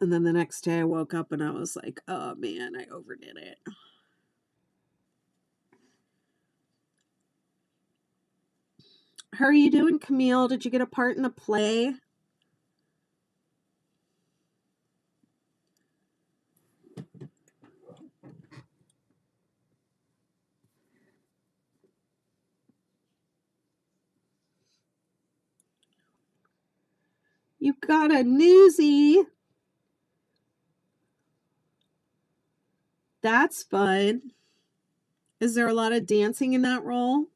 And then the next day I woke up and I was like, oh man, I overdid it. How are you doing, Camille? Did you get a part in a play? You got a newsie. That's fun. Is there a lot of dancing in that role?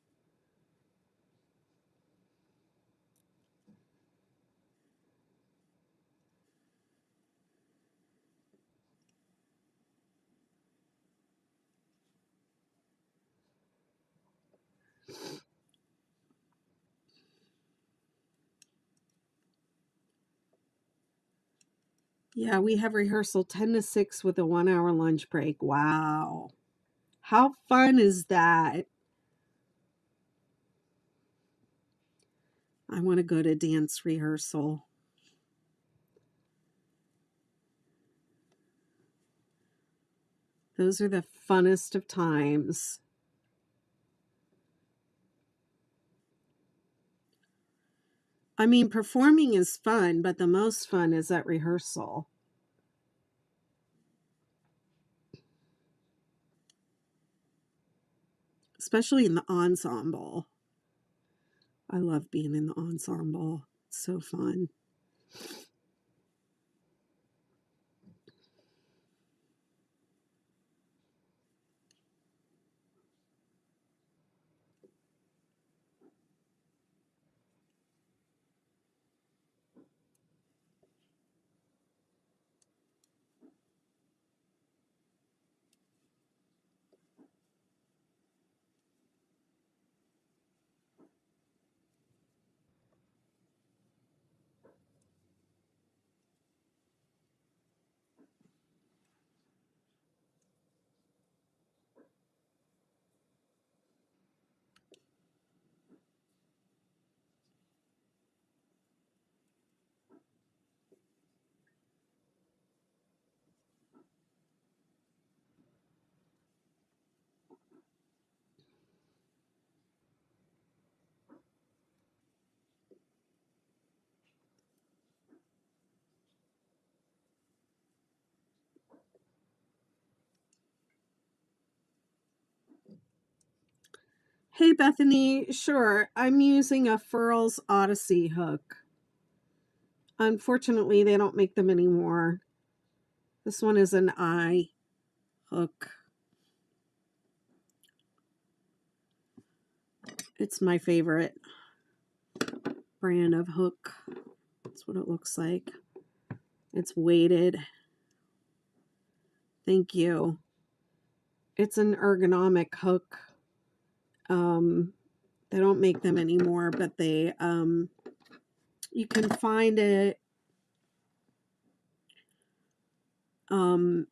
Yeah, we have rehearsal 10 to 6 with a 1 hour lunch break. Wow. How fun is that? I want to go to dance rehearsal. Those are the funnest of times. I mean, performing is fun, but the most fun is at rehearsal. especially in the ensemble. I love being in the ensemble. It's so fun. Hey, Bethany, sure. I'm using a Furls Odyssey hook. Unfortunately, they don't make them anymore. This one is an eye hook. It's my favorite brand of hook. That's what it looks like. It's weighted. Thank you. It's an ergonomic hook. They don't make them anymore, but they you can find it in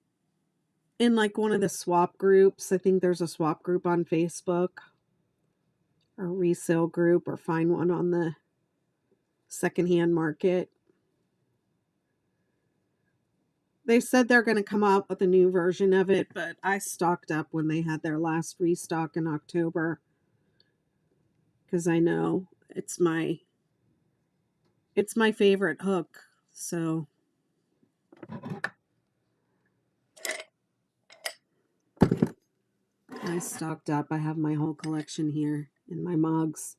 like one of the swap groups. I think there's a swap group on Facebook or resale group, or find one on the secondhand market. They said they're going to come out with a new version of it, but I stocked up when they had their last restock in October because I know it's my favorite hook. So I stocked up. I have my whole collection here in my mugs.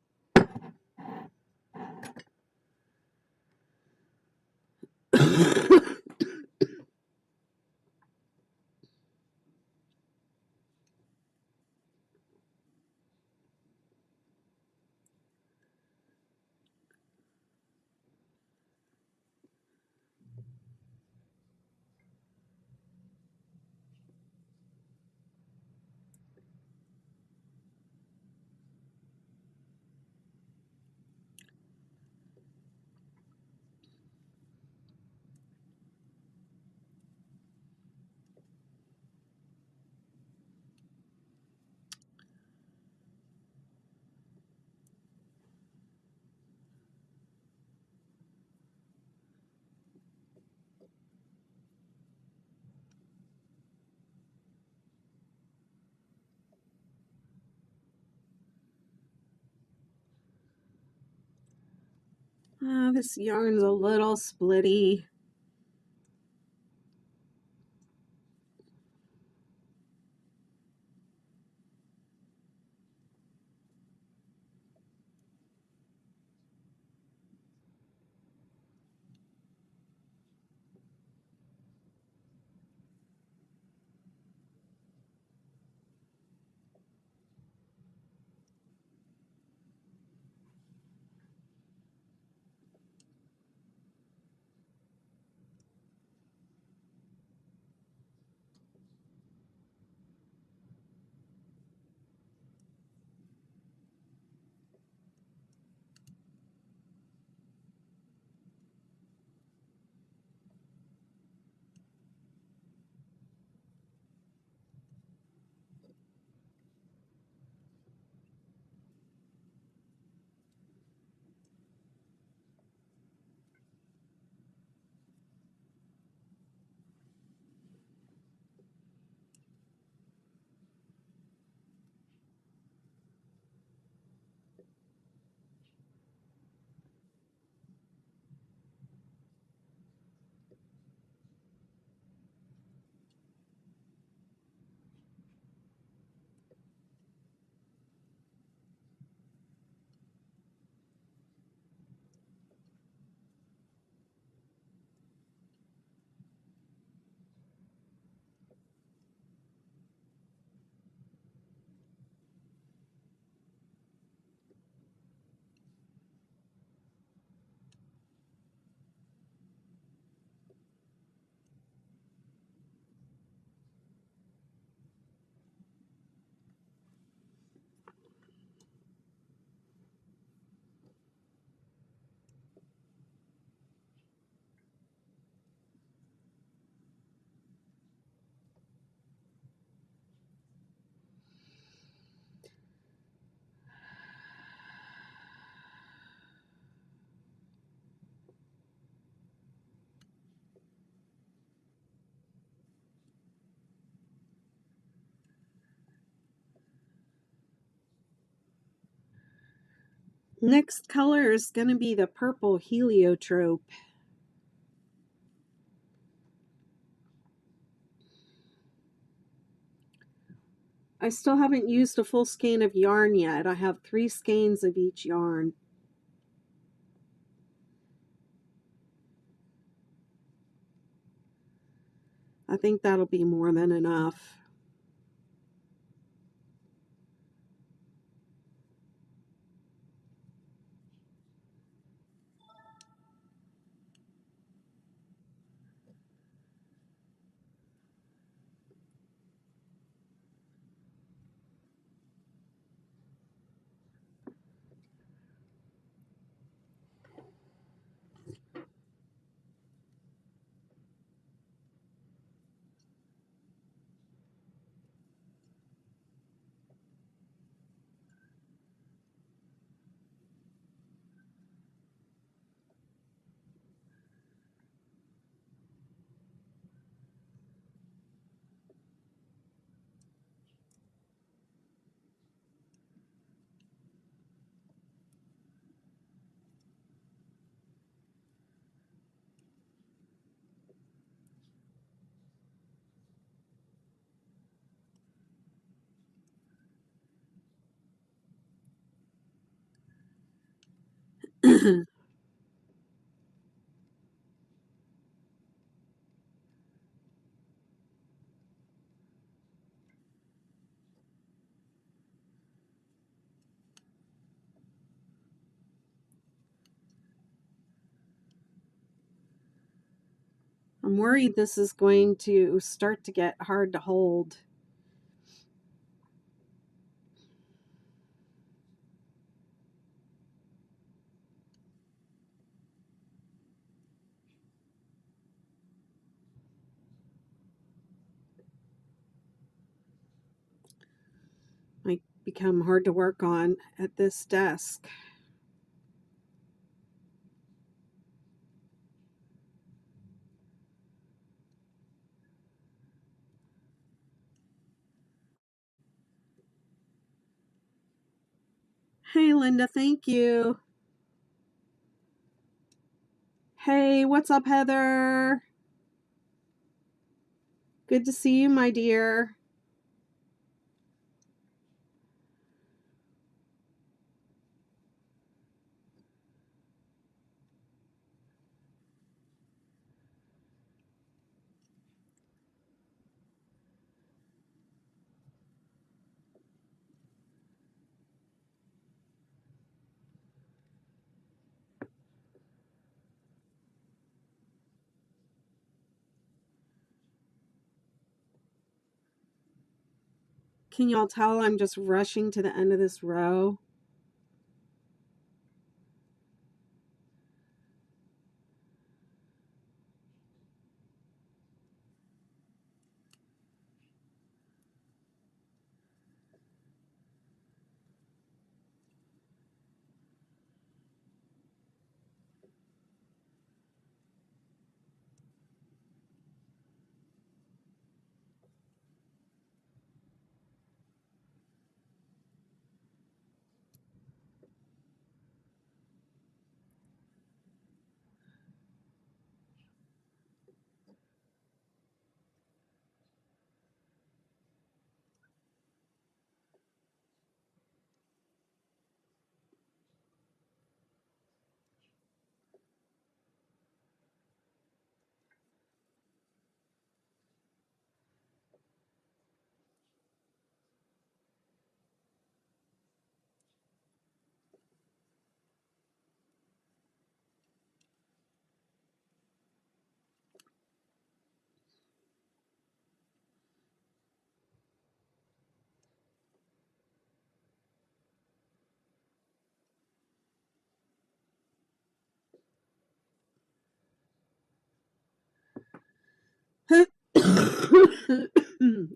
This yarn's a little splitty. Next color is going to be the purple Heliotrope. I still haven't used a full skein of yarn yet. I have 3 skeins of each yarn. I think that'll be more than enough. I'm worried this is going to start to get hard to hold. Might become hard to work on at this desk. Hey, Linda, thank you. Hey, what's up, Heather? Good to see you, my dear. Can y'all tell I'm just rushing to the end of this row?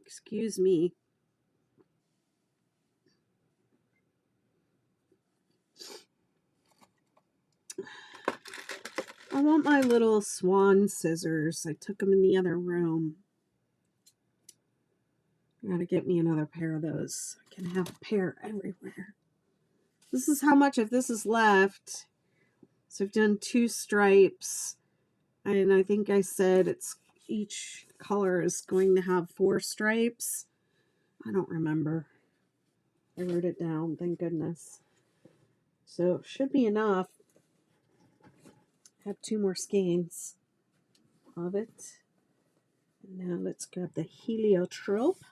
Excuse me. I want my little swan scissors. I took them in the other room. I gotta get me another pair of those. I can have a pair everywhere. This is how much of this is left. So I've done 2 stripes, and I think I said it's each color is going to have 4 stripes. I don't remember. I wrote it down, thank goodness. So it should be enough. I have 2 more skeins of it. And now let's grab the Heliotrope.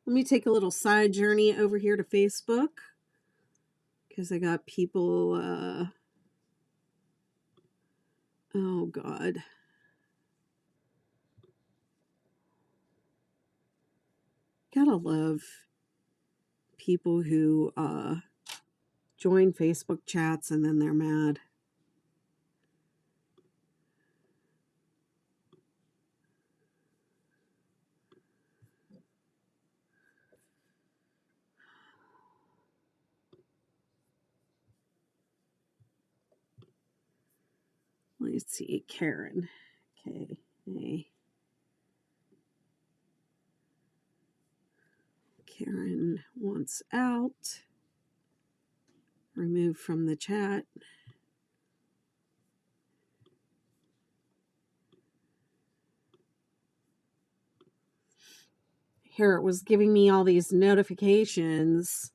Let me take a little side journey over here to Facebook, because I got people, oh God. Gotta love people who join Facebook chats and then they're mad. Let's see, Karen. Okay. Hey. Karen wants out. Removed from the chat. Here it was giving me all these notifications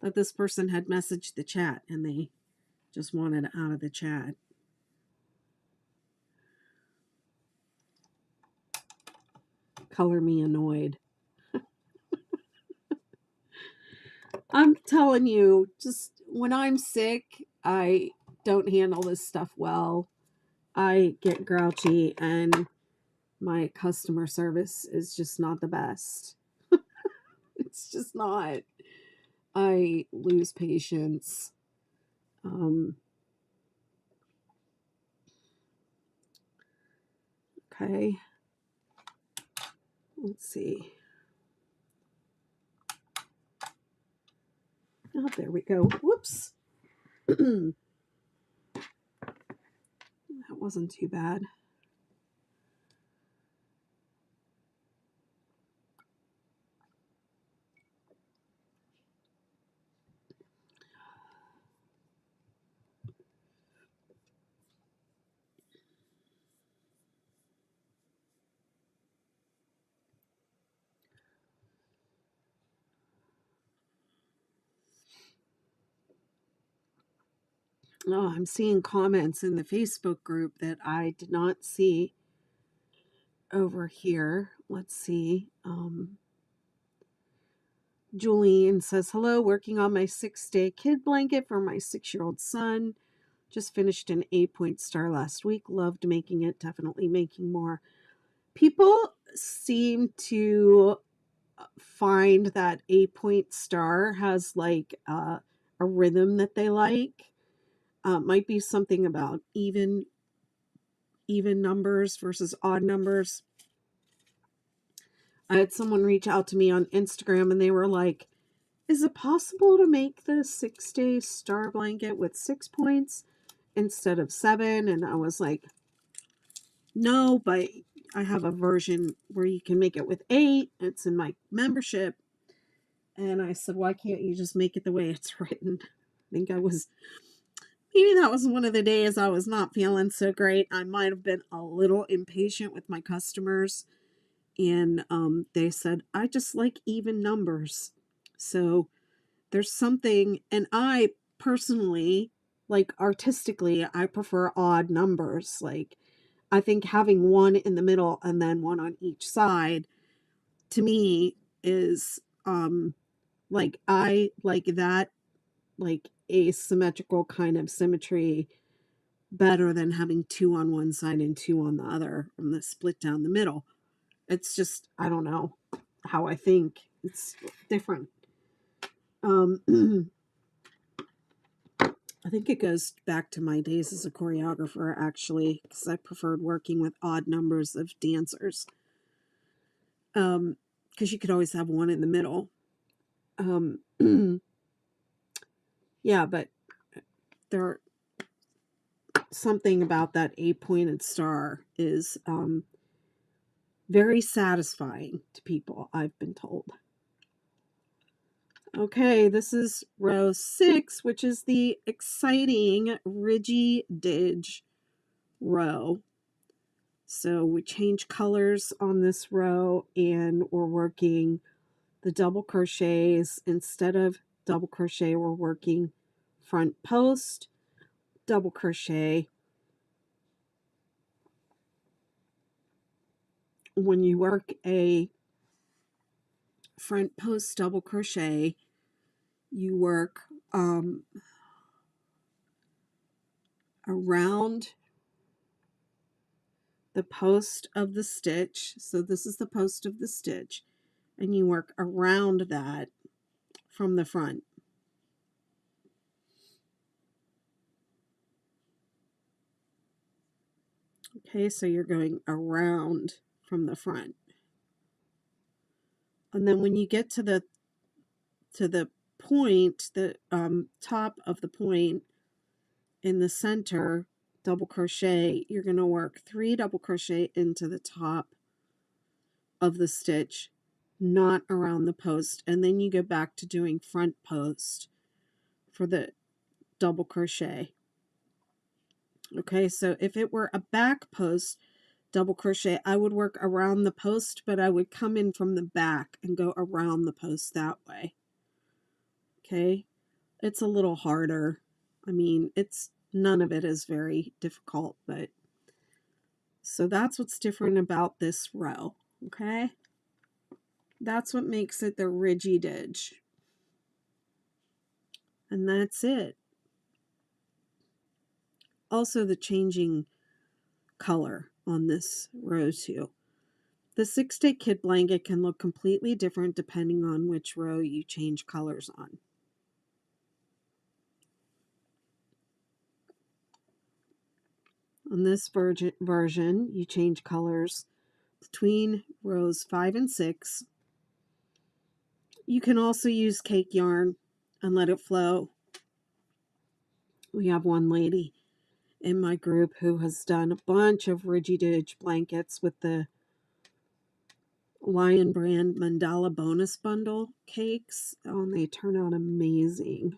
that this person had messaged the chat and they just wanted out of the chat. Color me annoyed. I'm telling you, just when I'm sick, I don't handle this stuff well. I get grouchy and my customer service is just not the best. It's just not. I lose patience. Okay. Let's see. Oh, there we go. Whoops. That wasn't too bad. Oh, I'm seeing comments in the Facebook group that I did not see over here. Let's see. Julian says, hello, working on my 6-day kid blanket for my 6-year-old son. Just finished an 8-point star last week. Loved making it. Definitely making more. People seem to find that 8-point star has like a rhythm that they like. Might be something about even numbers versus odd numbers. I had someone reach out to me on Instagram and they were like, is it possible to make the 6-day star blanket with 6 points instead of 7? And I was like, no, but I have a version where you can make it with 8. It's in my membership. And I said, why can't you just make it the way it's written? I think maybe that was one of the days I was not feeling so great. I might have been a little impatient with my customers. And they said, I just like even numbers. So there's something, and I personally, like artistically, I prefer odd numbers. Like, I think having one in the middle and then one on each side, to me, is like, I like that, like asymmetrical kind of symmetry better than having 2 on one side and 2 on the other from the split down the middle. It's just, I don't know how I think. It's different. I think it goes back to my days as a choreographer, actually, because I preferred working with odd numbers of dancers. Because you could always have one in the middle. Yeah, but there something about that 8-pointed star is Very satisfying to people, I've been told. Okay, this is row 6, which is the exciting Ridgy Didge row. So we change colors on this row, and we're working the double crochets. Instead of double crochet, we're working front post, double crochet. When you work a front post double crochet, you work around the post of the stitch. So this is the post of the stitch, and you work around that from the front. Okay, so you're going around from the front. And then when you get to the point, the top of the point in the center, double crochet, you're going to work 3 double crochet into the top of the stitch, not around the post, and then you go back to doing front post for the double crochet. Okay, so if it were a back post double crochet, I would work around the post, but I would come in from the back and go around the post that way. Okay, it's a little harder. I mean, none of it is very difficult, but so that's what's different about this row. Okay, that's what makes it the Ridgy Didge. And that's it. Also, the changing color on this row too. The 6-day kid blanket can look completely different depending on which row you change colors on. On this version, you change colors between rows 5 and 6. You can also use cake yarn and let it flow. We have one lady in my group who has done a bunch of Ridgy Didge blankets with the Lion Brand Mandala Bonus Bundle cakes. Oh, and they turn out amazing.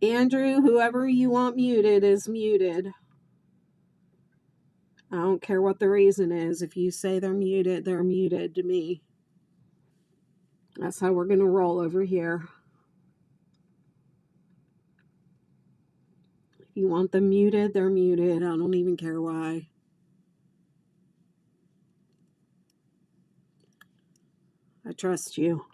Andrew, whoever you want muted is muted. I don't care what the reason is. If you say they're muted to me. That's how we're going to roll over here. If you want them muted, they're muted. I don't even care why. I trust you.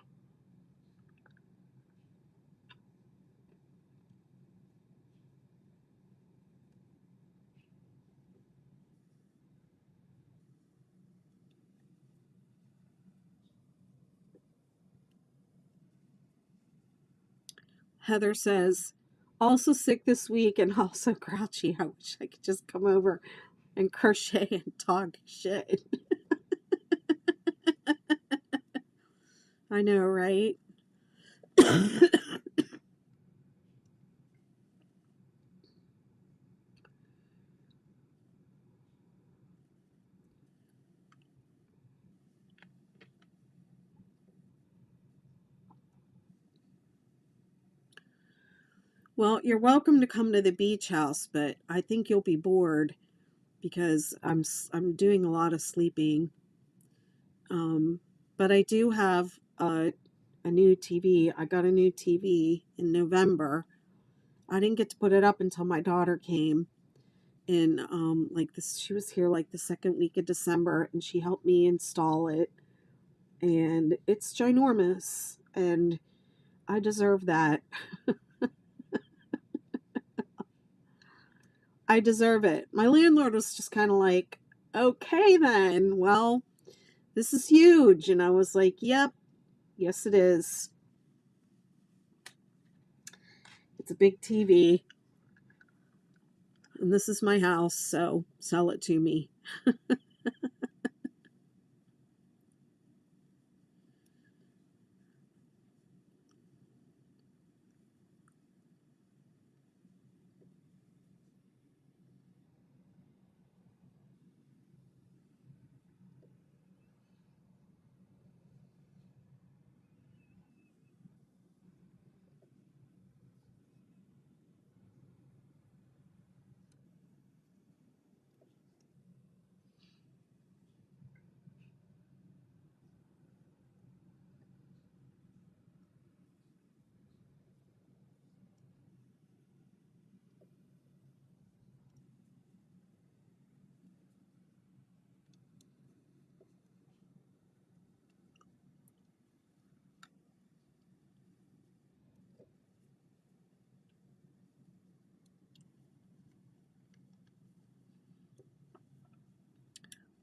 Heather says, also sick this week and also grouchy. I wish I could just come over and crochet and talk shit. I know, right? Well, you're welcome to come to the beach house, but I think you'll be bored because I'm doing a lot of sleeping. Um, but I do have a new TV. I got a new TV in November. I didn't get to put it up until my daughter came in like this. She was here like the second week of December, and she helped me install it. And it's ginormous, and I deserve that. I deserve it. My landlord was just kind of like, okay, then. Well, this is huge. And I was like, yep, yes, it is. It's a big TV. And this is my house, so sell it to me.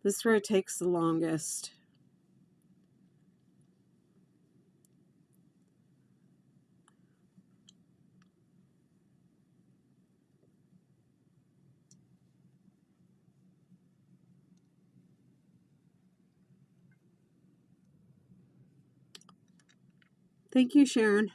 This row takes the longest. Thank you, Sharon.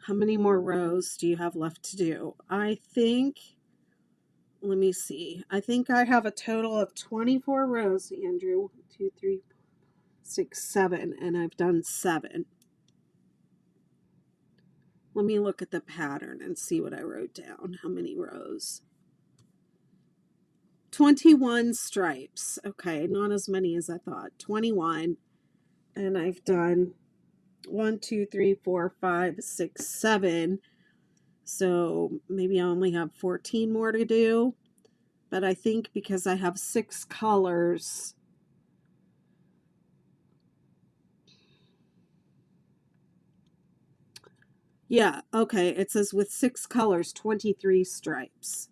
How many more rows do you have left to do? I think, let me see. I think I have a total of 24 rows, Andrew. 1, 2, 3, 6, 7, and I've done 7. Let me look at the pattern and see what I wrote down. How many rows? 21 stripes. Okay, not as many as I thought. 21. And I've done 1, 2, 3, 4, 5, 6, 7. So maybe I only have 14 more to do. But I think because I have 6 colors, yeah, okay, it says with 6 colors, 23 stripes.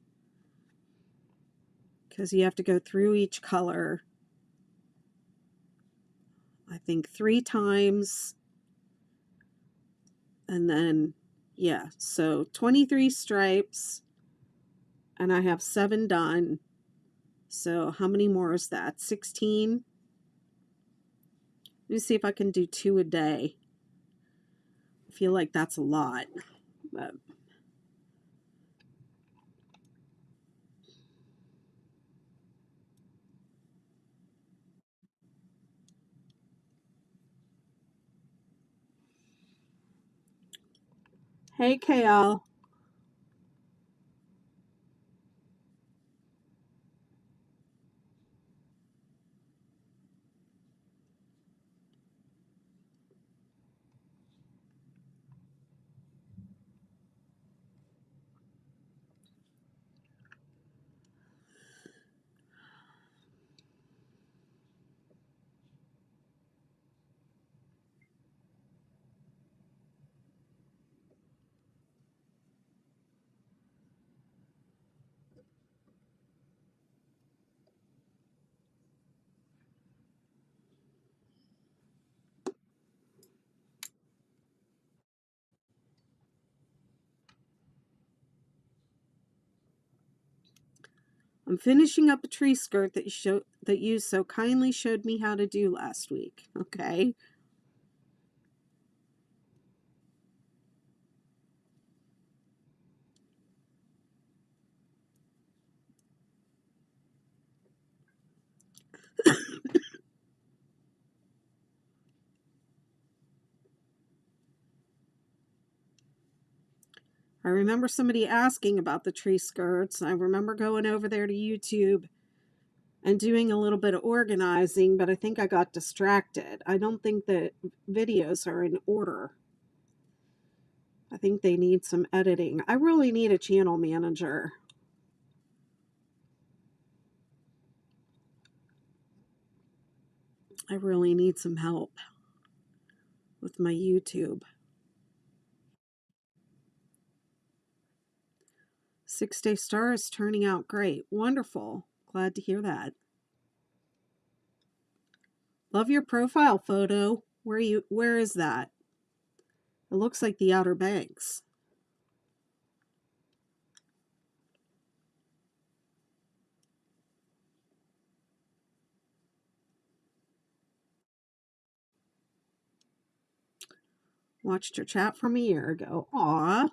Because you have to go through each color, I think 3 times. And then, yeah, so 23 stripes, and I have 7 done. So how many more is that? 16? Let me see if I can do 2 a day. I feel like that's a lot. But hey, KL. I'm finishing up a tree skirt that you so kindly showed me how to do last week. Okay. I remember somebody asking about the tree skirts. I remember going over there to YouTube and doing a little bit of organizing, but I think I got distracted. I don't think the videos are in order. I think they need some editing. I really need a channel manager. I really need some help with my YouTube. 6-Day Star is turning out great. Wonderful. Glad to hear that. Love your profile photo. Where is that? It looks like the Outer Banks. Watched your chat from a year ago. Aw.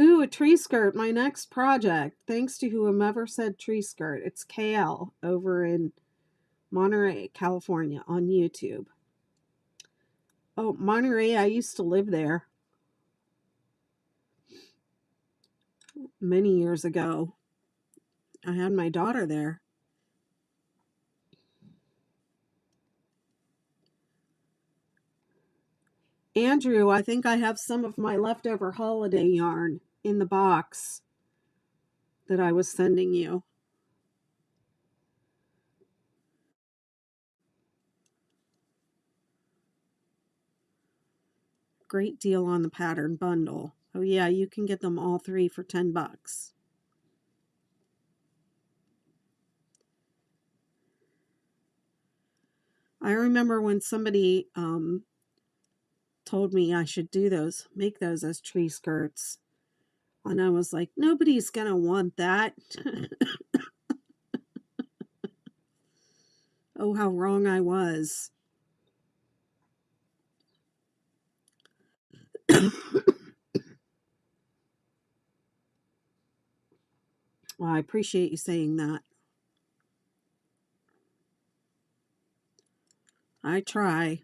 Ooh, a tree skirt. My next project. Thanks to whomever said tree skirt. It's KL over in Monterey, California on YouTube. Oh, Monterey. I used to live there many years ago. I had my daughter there. Andrew, I think I have some of my leftover holiday yarn in the box that I was sending you. Great deal on the pattern bundle. Oh yeah, you can get them all 3 for $10. I remember when somebody told me I should do those, make those as tree skirts. And I was like, nobody's going to want that. Oh, how wrong I was. Well, I appreciate you saying that. I try.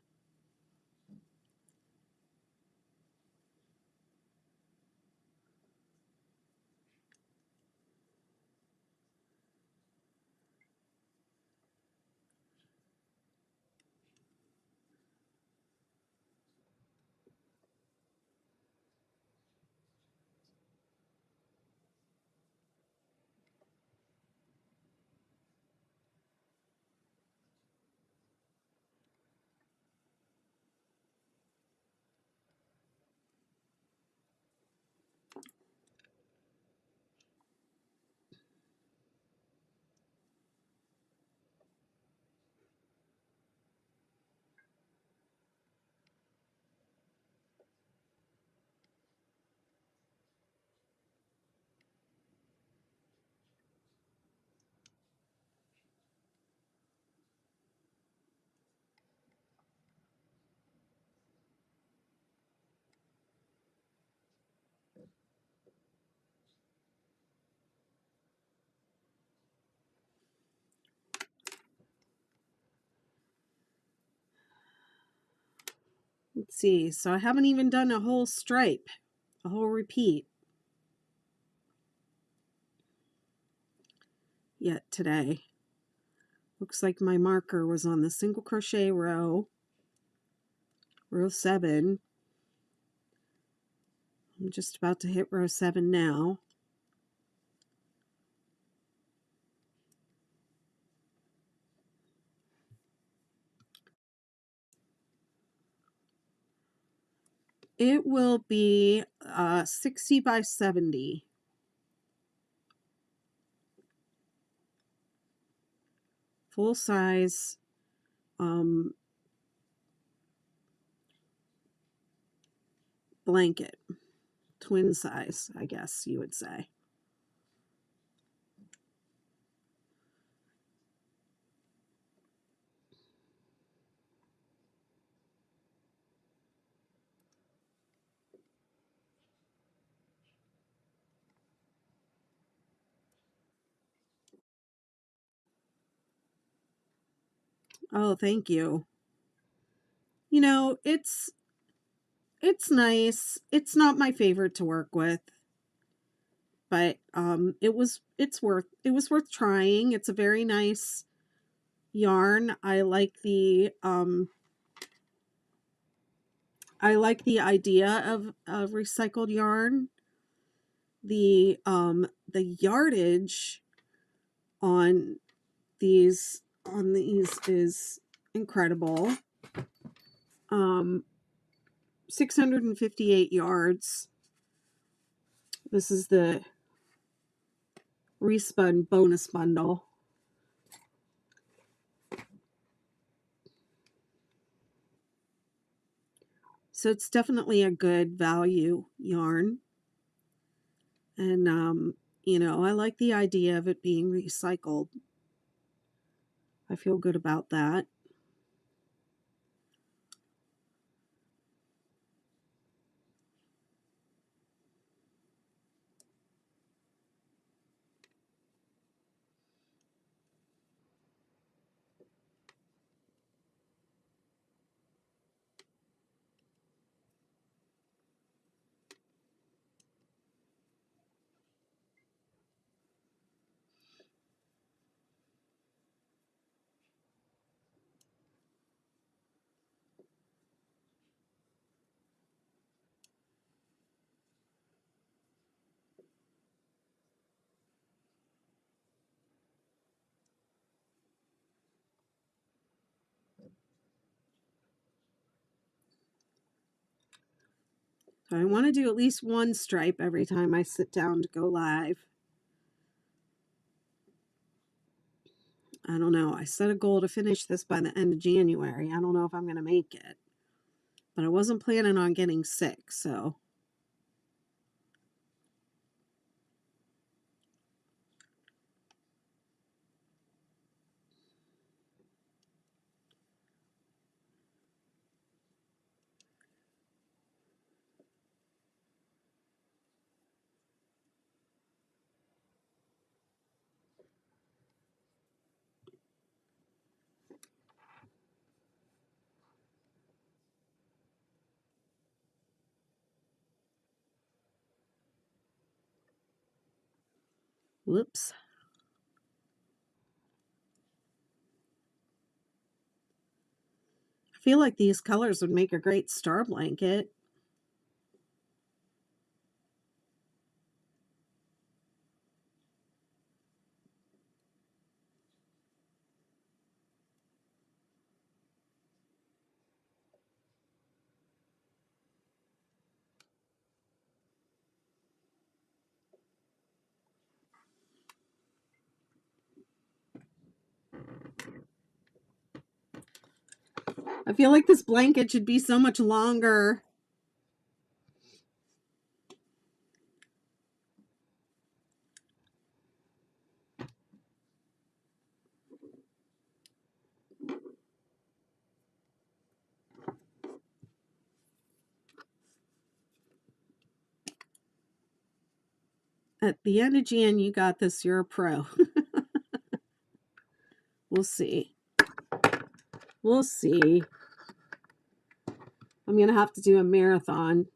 Let's see. So I haven't even done a whole stripe, a whole repeat yet today. Looks like my marker was on the single crochet row 7. I'm just about to hit row 7 now. It will be 60 by 70. Full size blanket. Twin size, I guess you would say. Oh, thank you. You know, it's nice. It's not my favorite to work with, but it was worth trying. It's a very nice yarn. I like the idea of recycled yarn. The yardage on these is incredible. 658 yards. This is the Respun bonus bundle. So it's definitely a good value yarn. And you know, I like the idea of it being recycled. I feel good about that. So I want to do at least one stripe every time I sit down to go live. I don't know. I set a goal to finish this by the end of January. I don't know if I'm going to make it. But I wasn't planning on getting sick, so. Whoops. I feel like these colors would make a great star blanket. I feel like this blanket should be so much longer. At the end of Jan, you got this. You're a pro. We'll see. We'll see. I'm going to have to do a marathon,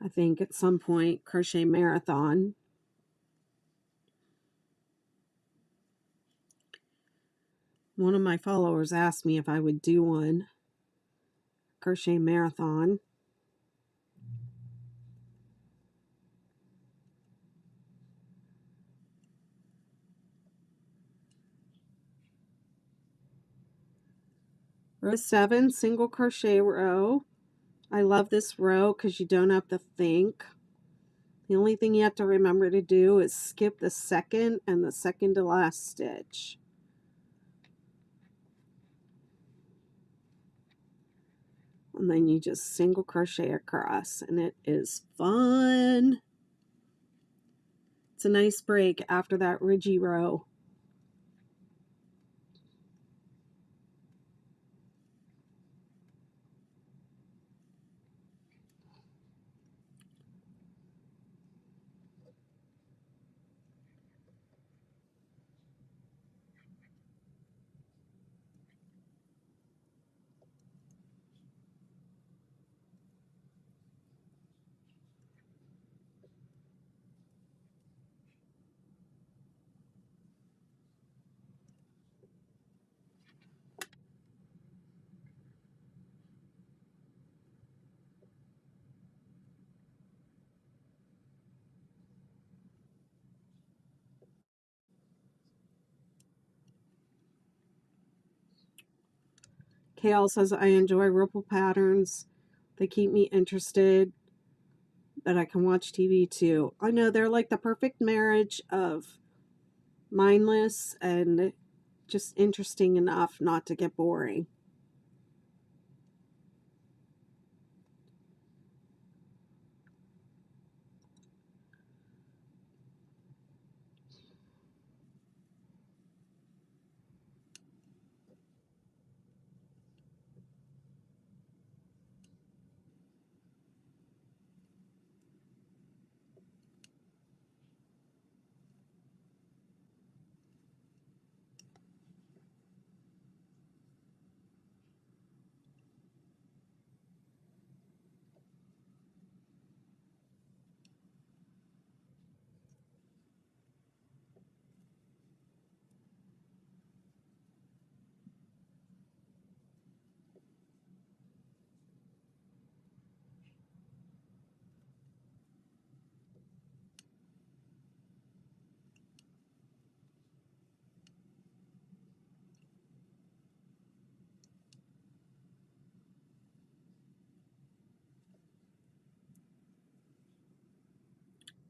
I think, at some point. Crochet marathon. One of my followers asked me if I would do one. Crochet marathon. Row 7, single crochet row. I love this row because you don't have to think. The only thing you have to remember to do is skip the second and the second to last stitch. And then you just single crochet across, and it is fun. It's a nice break after that ridgy row. Kale says, I enjoy ripple patterns. They keep me interested, but I can watch TV too. I know they're like the perfect marriage of mindless and just interesting enough not to get boring.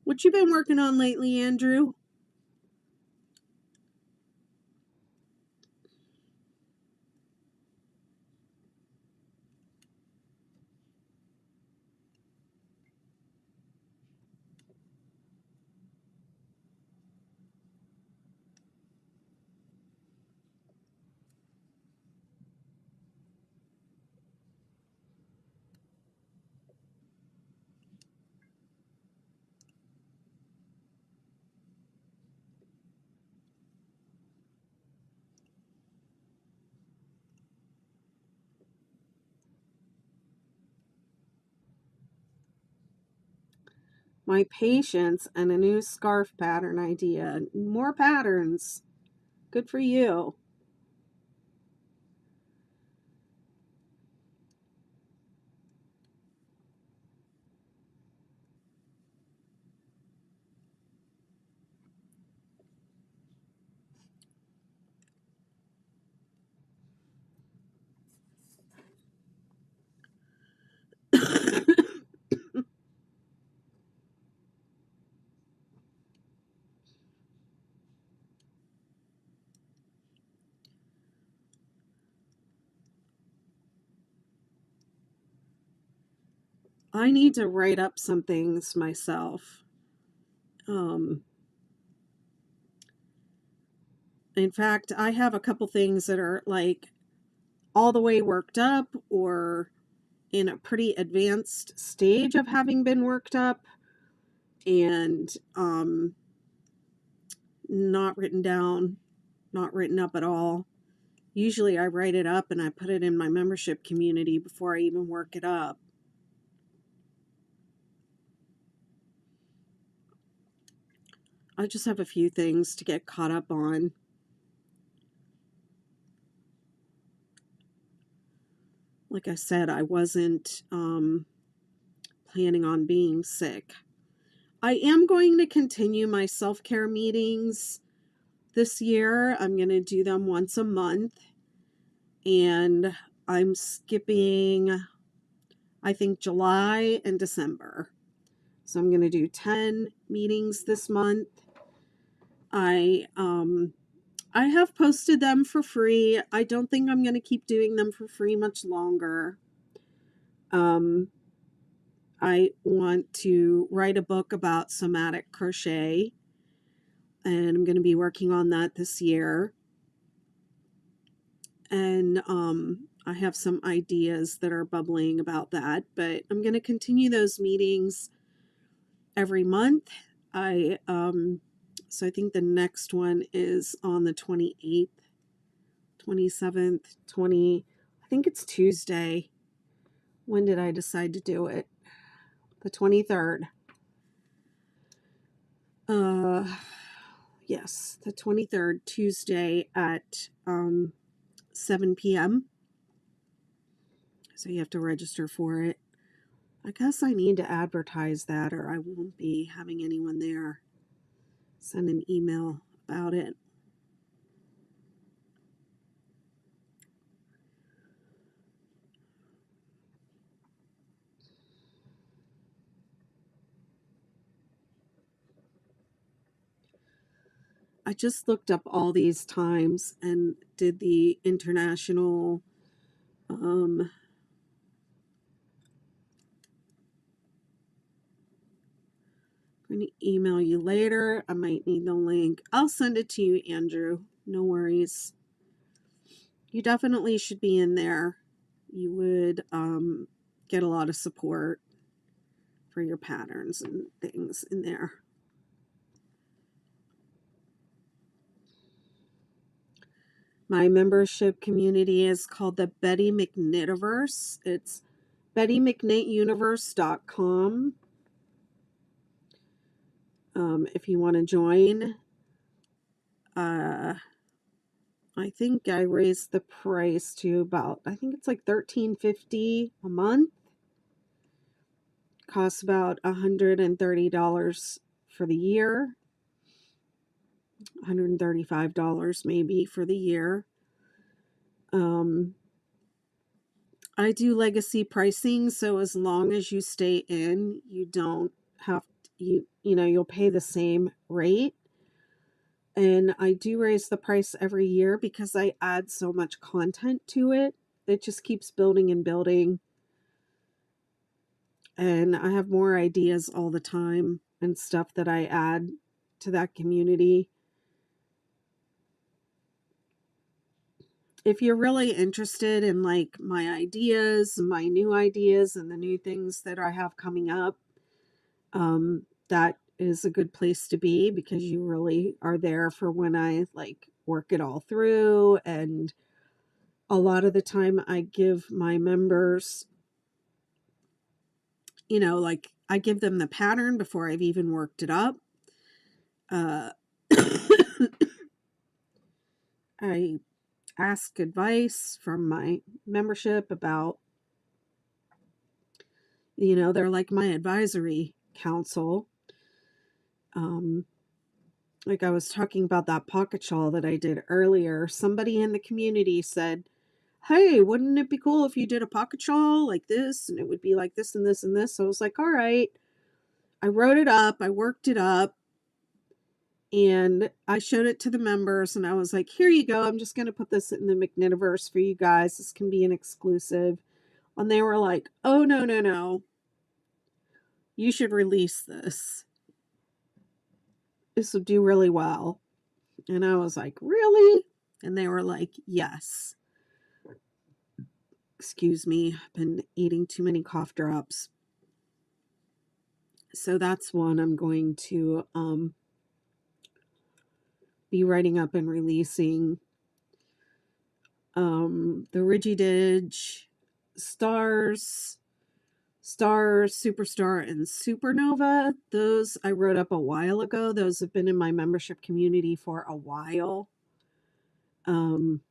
What you been working on lately, Andrew? My patience and a new scarf pattern idea. More patterns. Good for you. I need to write up some things myself. In fact, I have a couple things that are like all the way worked up or in a pretty advanced stage of having been worked up and not written down, not written up at all. Usually I write it up and I put it in my membership community before I even work it up. I just have a few things to get caught up on. Like I said, I wasn't planning on being sick. I am going to continue my self-care meetings this year. I'm going to do them once a month. And I'm skipping, I think, July and December. So I'm going to do 10 meetings this month. I have posted them for free. I don't think I'm going to keep doing them for free much longer. I want to write a book about somatic crochet, and I'm going to be working on that this year. And I have some ideas that are bubbling about that, but I'm going to continue those meetings every month. So I think the next one is on the 28th, 27th, I think it's Tuesday. When did I decide to do it? The 23rd. Yes, the 23rd, Tuesday at 7 p.m. So you have to register for it. I guess I need to advertise that or I won't be having anyone there. Send an email about it. I just looked up all these times and did the international I'm going to email you later. I might need the link. I'll send it to you, Andrew. No worries. You definitely should be in there. You would get a lot of support for your patterns and things in there. My membership community is called the Betty McKnitiverse. It's BettyMcKnitUniverse.com. If you want to join, I think I raised the price to about, I think it's like $13.50 a month. Costs about $130 for the year. $135 maybe for the year. I do legacy pricing, so as long as you stay in, you don't have you'll pay the same rate. And I do raise the price every year because I add so much content to it. It just keeps building and building. And I have more ideas all the time and stuff that I add to that community. If you're really interested in like my ideas, my new ideas, and the new things that I have coming up, that is a good place to be because you really are there for when I like work it all through. And a lot of the time I give my members, like I give them the pattern before I've even worked it up. I ask advice from my membership about, they're like my advisory council. Like I was talking about that pocket shawl that I did earlier. Somebody in the community said, hey, wouldn't it be cool if you did a pocket shawl like this? And it would be like this and this and this. So I was like, all right. I wrote it up. I worked it up. And I showed it to the members. And I was like, here you go. I'm just going to put this in the McKnitiverse for you guys. This can be an exclusive. And they were like, oh, no. You should release this. This would do really well. And I was like, really? And they were like, yes. Excuse me, I've been eating too many cough drops. So that's one I'm going to be writing up and releasing. The Ridgy Didge, Stars, Superstar, and Supernova. Those I wrote up a while ago. Those have been in my membership community for a while. And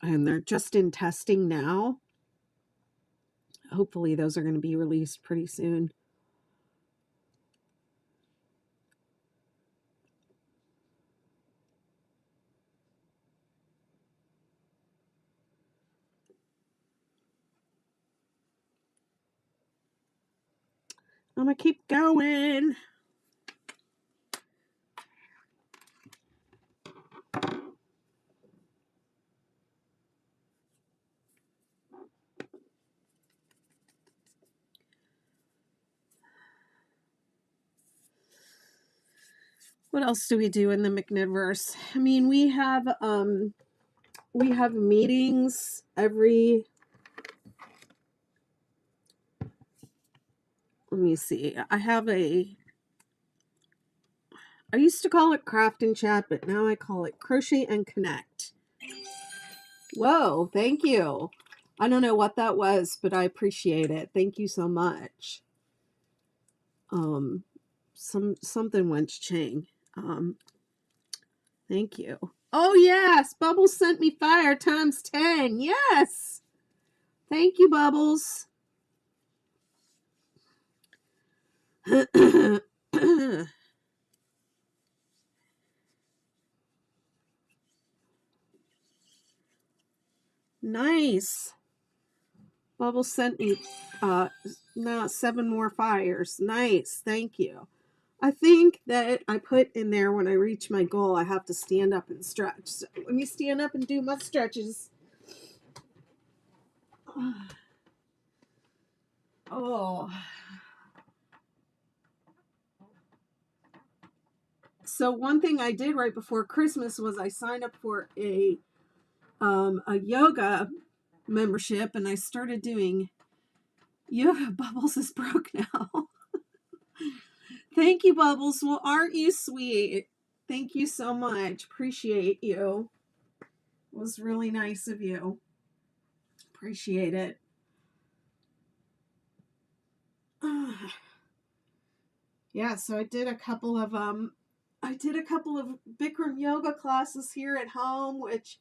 they're just in testing now. Hopefully those are going to be released pretty soon. I'm going to keep going. What else do we do in the McKnitverse? I mean, we have meetings every, let me see. I used to call it Craft and Chat, but now I call it Crochet and Connect. Whoa, thank you. I don't know what that was, but I appreciate it. Thank you so much. Something went ching. Thank you. Oh yes, Bubbles sent me fire times 10. Yes. Thank you, Bubbles. Nice. Bubbles sent me now 7 more fires. Nice. Thank you. I think that I put in there when I reach my goal, I have to stand up and stretch. So let me stand up and do my stretches. Oh. So one thing I did right before Christmas was I signed up for a yoga membership, and I started doing yoga. Bubbles is broke now. Thank you, Bubbles. Well, aren't you sweet? Thank you so much. Appreciate you. It was really nice of you. Appreciate it. Yeah, so I did a couple of Bikram yoga classes here at home, which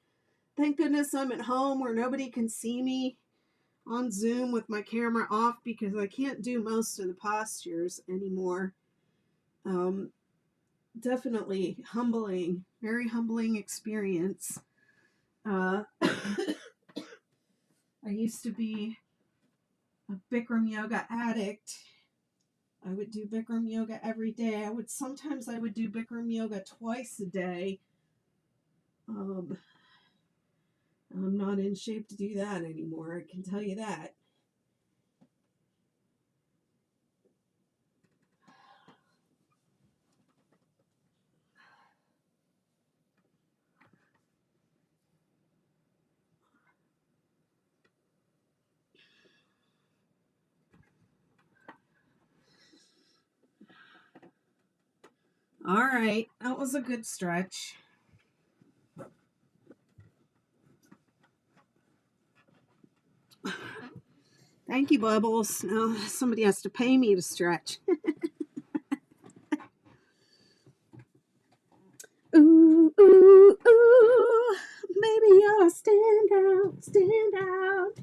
thank goodness I'm at home where nobody can see me on Zoom with my camera off, because I can't do most of the postures anymore. Definitely humbling, very humbling experience. I used to be a Bikram yoga addict. I would do Bikram yoga every day. Sometimes I would do Bikram yoga twice a day. I'm not in shape to do that anymore, I can tell you that. All right, that was a good stretch. Thank you, Bubbles. Now somebody has to pay me to stretch. Ooh, ooh, ooh. Maybe you're a standout, stand out.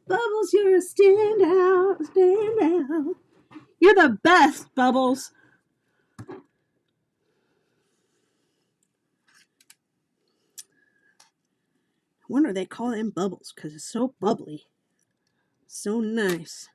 Bubbles, you're a standout, stand out. You're the best, Bubbles. I wonder they call him Bubbles because it's so bubbly. So nice.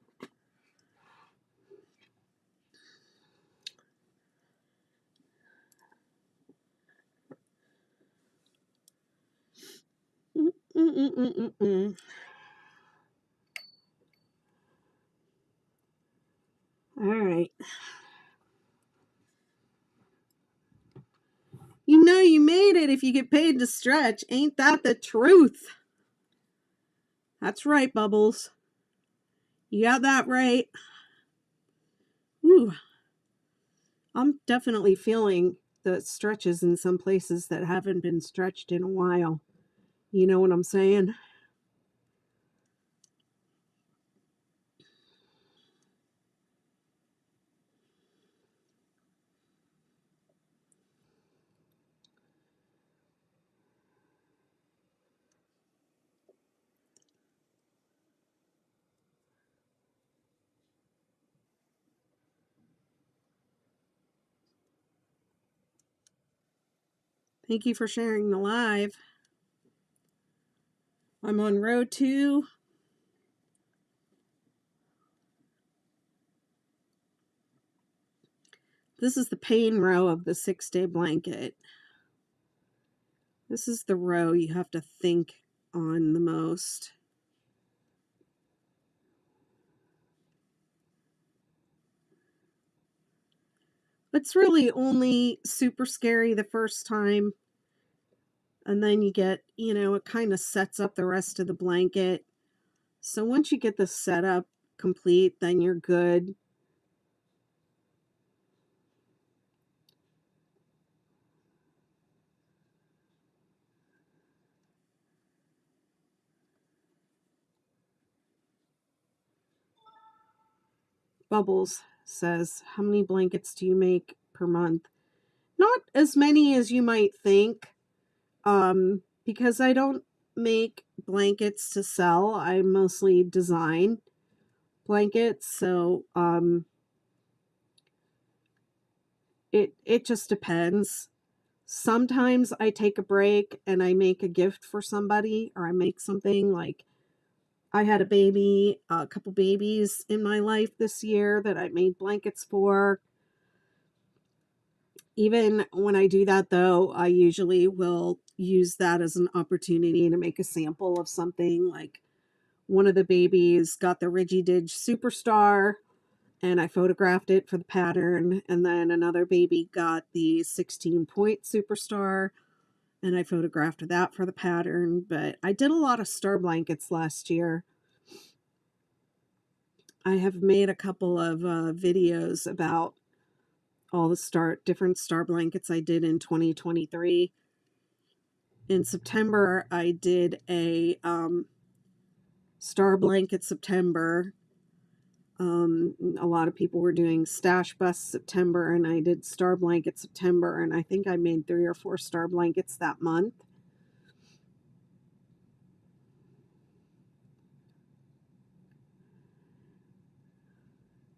All right. You know you made it if you get paid to stretch. Ain't that the truth? That's right, Bubbles. You got that right. Ooh. I'm definitely feeling the stretches in some places that haven't been stretched in a while. You know what I'm saying? Thank you for sharing the live. I'm on row 2. This is the pain row of the 6-day blanket. This is the row you have to think on the most. It's really only super scary the first time. And then you get, it kind of sets up the rest of the blanket. So once you get the setup complete, then you're good. Bubbles says, how many blankets do you make per month? Not as many as you might think, because I don't make blankets to sell. I mostly design blankets, so it just depends. Sometimes I take a break and I make a gift for somebody, or I make something. Like I had a couple babies in my life this year that I made blankets for. Even when I do that, though, I usually will use that as an opportunity to make a sample of something. Like one of the babies got the Ridgy Didge Superstar, and I photographed it for the pattern. And then another baby got the 16-point Superstar, and I photographed that for the pattern. But I did a lot of star blankets last year. I have made a couple of videos about all the different star blankets I did in 2023. In September, I did a star blanket September. A lot of people were doing stash bust September, and I did star blanket September, and I think I made 3 or 4 star blankets that month.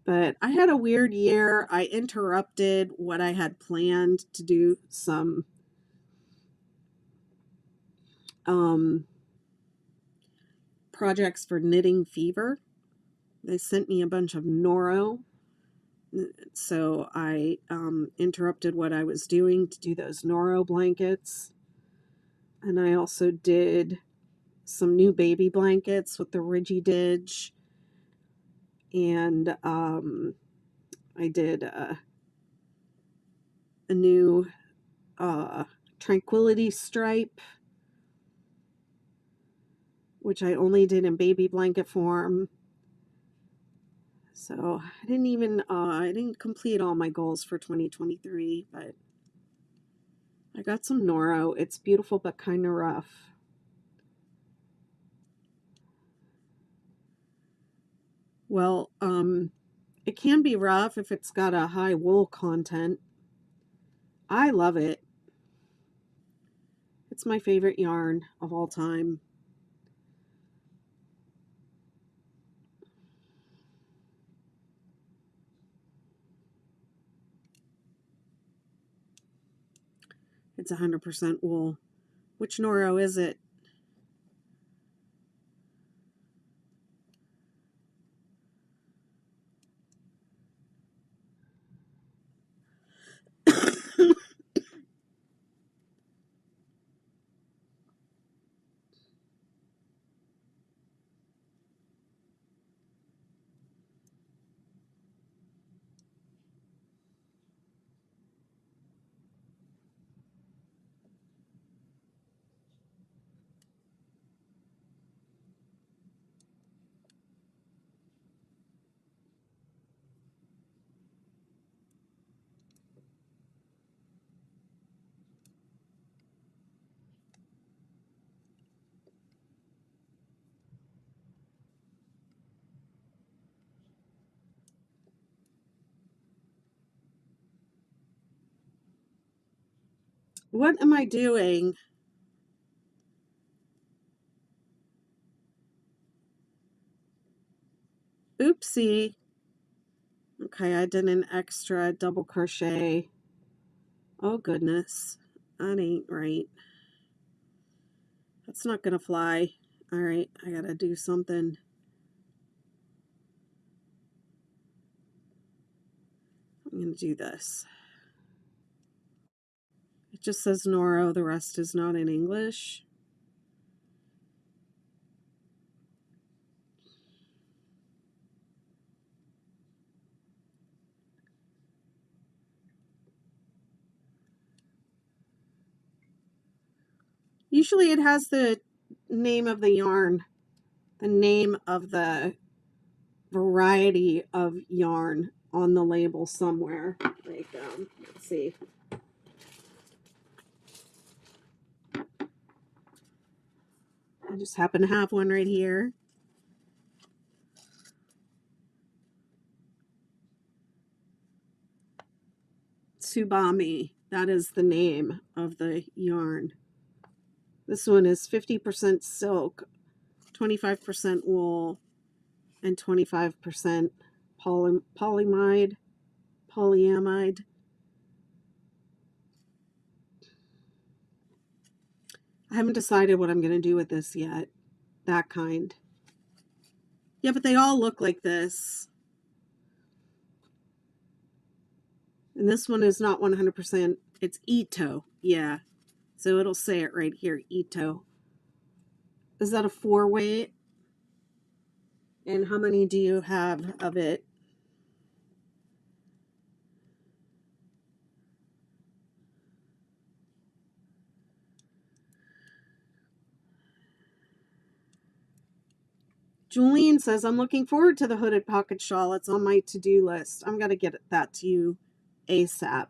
But I had a weird year. I interrupted what I had planned to do some projects for Knitting Fever. They sent me a bunch of Noro, so I interrupted what I was doing to do those Noro blankets. And I also did some new baby blankets with the Ridgy Didge. And I did a new Tranquility Stripe, which I only did in baby blanket form. So I didn't complete all my goals for 2023, but I got some Noro. It's beautiful, but kind of rough. Well, it can be rough if it's got a high wool content. I love it. It's my favorite yarn of all time. It's 100% wool. Which Noro is it? What am I doing? Oopsie. Okay, I did an extra double crochet. Oh goodness, that ain't right. That's not gonna fly. All right, I gotta do something. I'm gonna do this. It just says Noro, the rest is not in English. Usually it has the name of the yarn, the name of the variety of yarn on the label somewhere. Like, let's see. I just happen to have one right here. Tsubami. That is the name of the yarn. This one is 50% silk, 25% wool, and 25% polyamide. I haven't decided what I'm going to do with this yet. That kind. Yeah, but they all look like this. And this one is not 100%. It's Ito. Yeah. So it'll say it right here, Ito. Is that a 4-weight? And how many do you have of it? Julian says, I'm looking forward to the hooded pocket shawl. It's on my to-do list. I'm going to get that to you ASAP.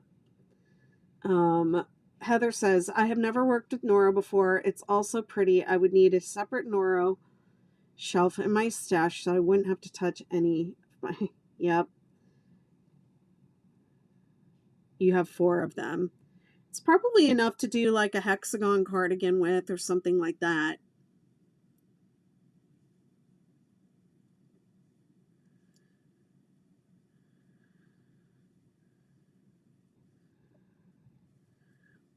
Heather says, I have never worked with Noro before. It's also pretty. I would need a separate Noro shelf in my stash so I wouldn't have to touch any of my... Yep. You have 4 of them. It's probably enough to do like a hexagon cardigan with or something like that.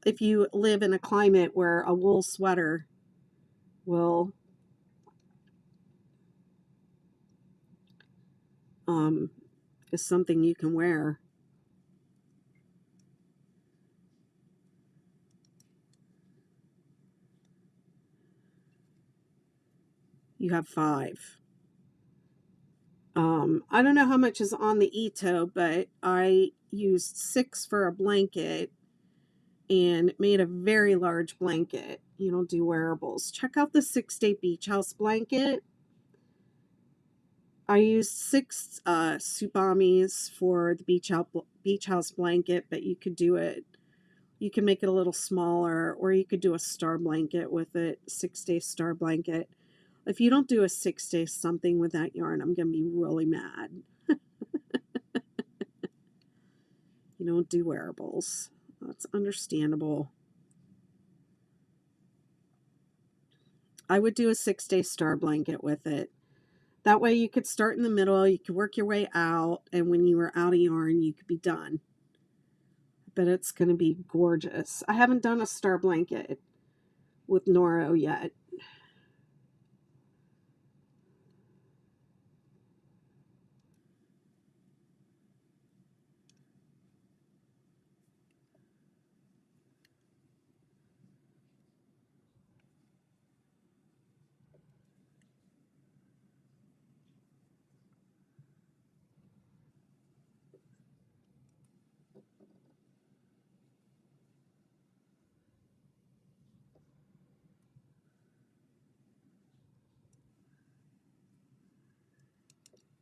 If you live in a climate where a wool sweater will is something you can wear. You have 5. I don't know how much is on the Ito, but I used 6 for a blanket and made a very large blanket. You don't do wearables. Check out the 6-day beach house blanket. I used 6 tsubamis for the beach house blanket, but you could do it. You can make it a little smaller, or you could do a star blanket with it, 6-day star blanket. If you don't do a 6-day something with that yarn, I'm going to be really mad. You don't do wearables. That's understandable. I would do a 6-day star blanket with it. That way you could start in the middle, you could work your way out, and when you were out of yarn, you could be done. But it's going to be gorgeous. I haven't done a star blanket with Noro yet.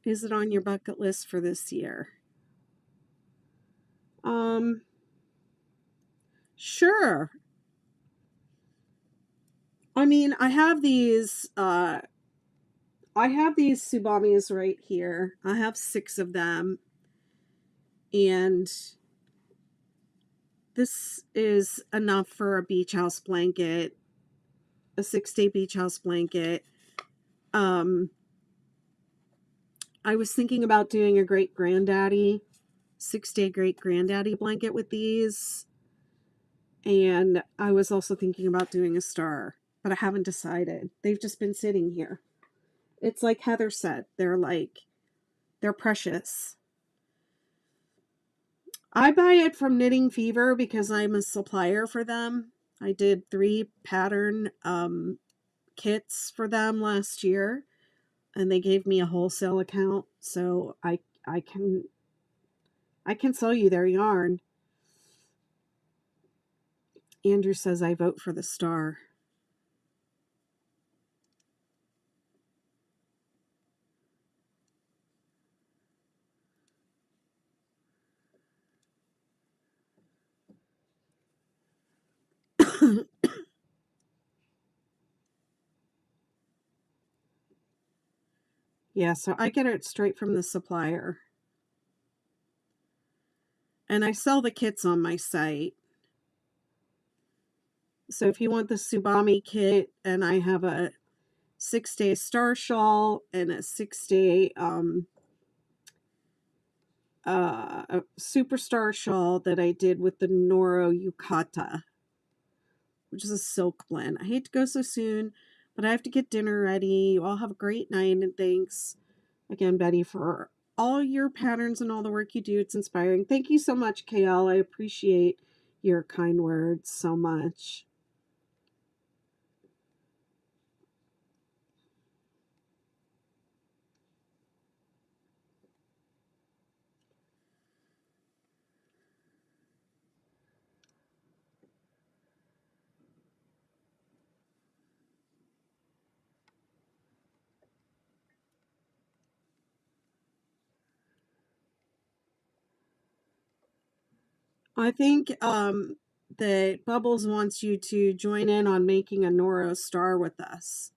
Is it on your bucket list for this year? Sure. I mean, I have these tsubamis right here. I have 6 of them. And this is enough for a beach house blanket, a 6-day beach house blanket. I was thinking about doing a great granddaddy, 6-day great granddaddy blanket with these. And I was also thinking about doing a star, but I haven't decided. They've just been sitting here. It's like Heather said, they're precious. I buy it from Knitting Fever because I'm a supplier for them. I did 3 pattern kits for them last year, and they gave me a wholesale account, so I can sell you their yarn. Andrew says I vote for the star. Yeah, so I get it straight from the supplier. And I sell the kits on my site. So if you want the Tsubami kit, and I have a 6-day star shawl and a 6-day a superstar shawl that I did with the Noro Yukata, which is a silk blend. I hate to go so soon, but I have to get dinner ready. You all have a great night, and thanks again, Betty, for all your patterns and all the work you do. It's inspiring. Thank you so much, KL. I appreciate your kind words so much. I think that Bubbles wants you to join in on making a Noro star with us.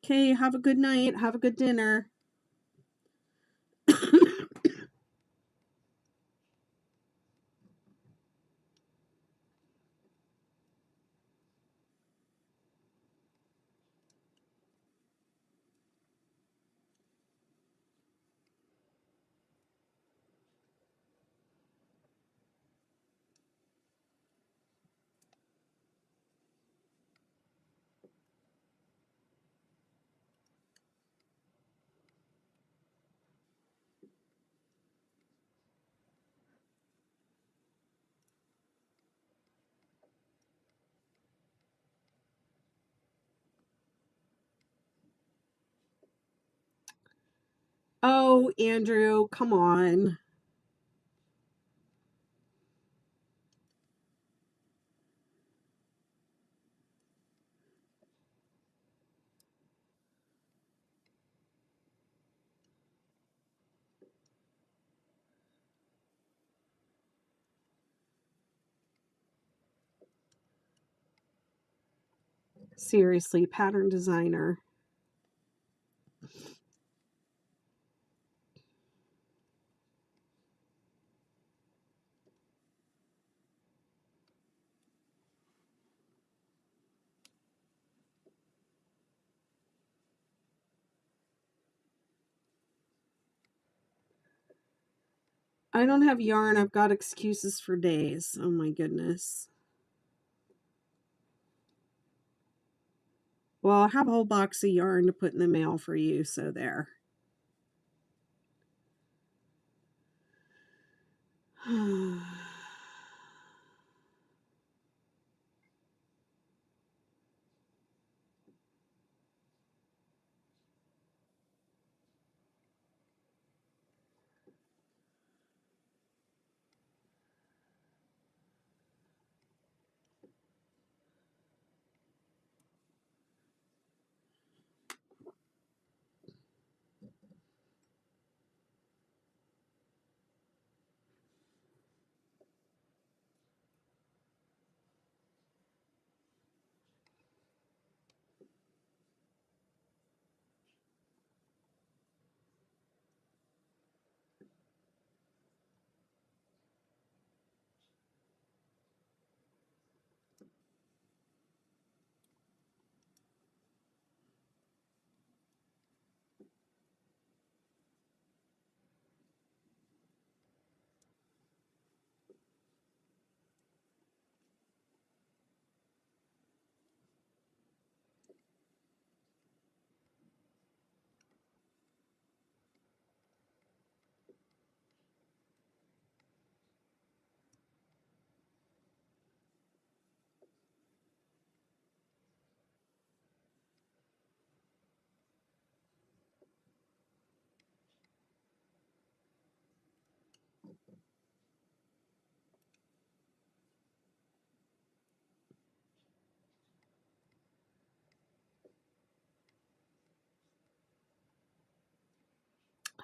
Okay, have a good night. Have a good dinner. Oh, Andrew, come on. Seriously, pattern designer. I don't have yarn. I've got excuses for days. Oh my goodness. Well, I have a whole box of yarn to put in the mail for you, so there.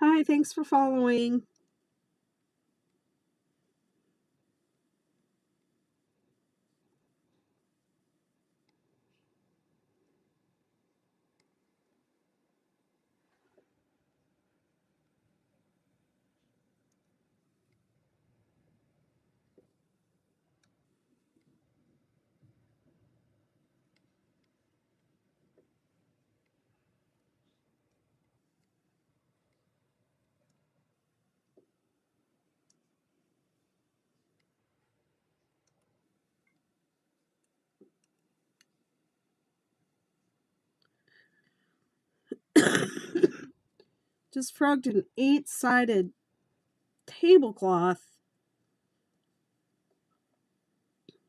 Hi, thanks for following. Just frogged an 8-sided tablecloth.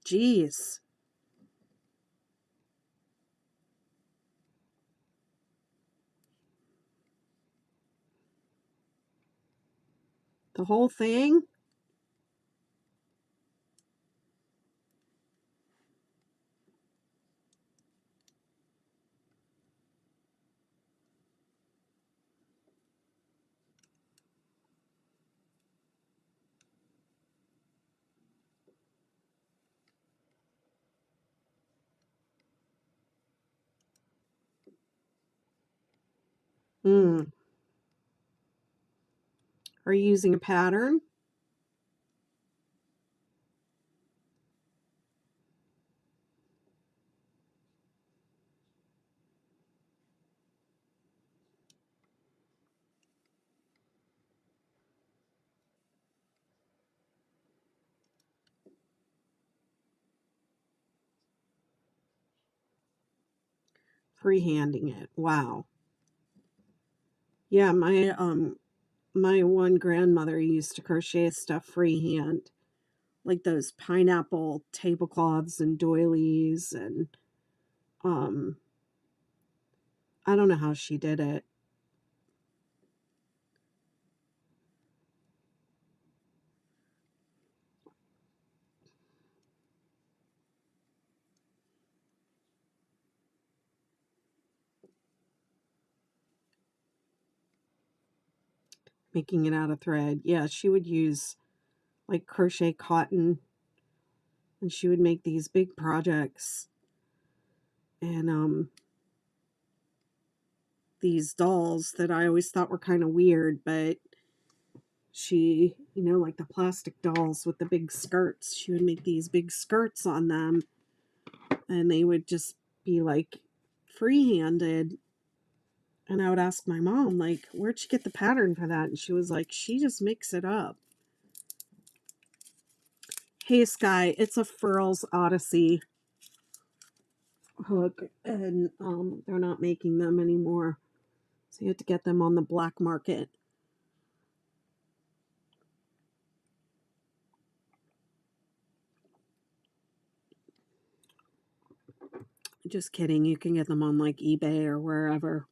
Jeez. The whole thing? Hmm. Are you using a pattern? Freehanding it. Wow. Yeah, my one grandmother used to crochet stuff freehand, like those pineapple tablecloths and doilies, and um I don't know how she did it. Making it out of thread. Yeah, she would use like crochet cotton, and she would make these big projects, and these dolls that I always thought were kind of weird, but she, like the plastic dolls with the big skirts, she would make these big skirts on them, and they would just be like free-handed. And I would ask my mom, like, where'd she get the pattern for that? And she was like, she just makes it up. Hey, Sky, it's a Furls Odyssey hook, and they're not making them anymore. So you have to get them on the black market. Just kidding. You can get them on like eBay or wherever.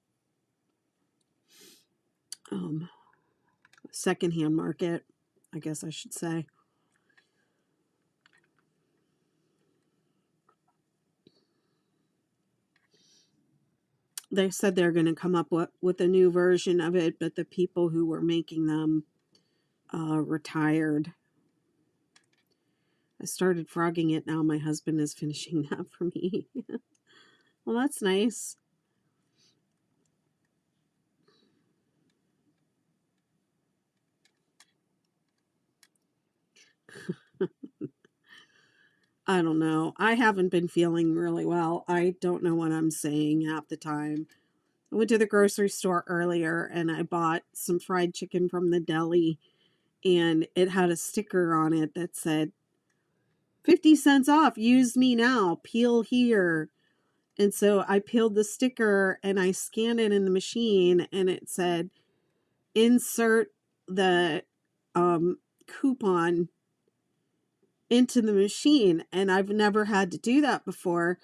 Secondhand market, I guess I should say. They said they're going to come up with a new version of it, but the people who were making them retired. I started frogging it. Now my husband is finishing that for me. Well, that's nice. I don't know. I haven't been feeling really well. I don't know what I'm saying half the time. I went to the grocery store earlier and I bought some fried chicken from the deli, and it had a sticker on it that said 50 cents off, use me now, peel here. And so I peeled the sticker and I scanned it in the machine, and it said insert the coupon into the machine, and I've never had to do that before.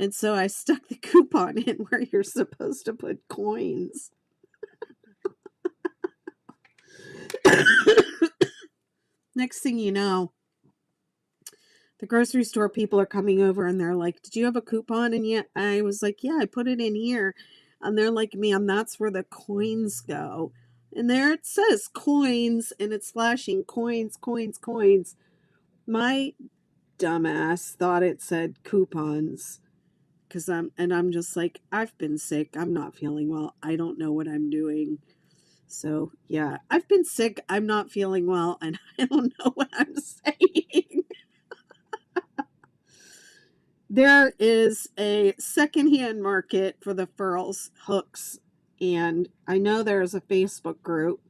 And so I stuck the coupon in where you're supposed to put coins. Next thing you know, the grocery store people are coming over and they're like, did you have a coupon? And yet I was like, yeah, I put it in here. And they're like, ma'am, that's where the coins go. And there it says coins, and it's flashing coins, coins, coins. My dumbass thought it said coupons. I'm just like, I've been sick. I'm not feeling well. I don't know what I'm doing. So yeah, I've been sick. I'm not feeling well, and I don't know what I'm saying. There is a secondhand market for the Furls hooks, and I know there's a Facebook group.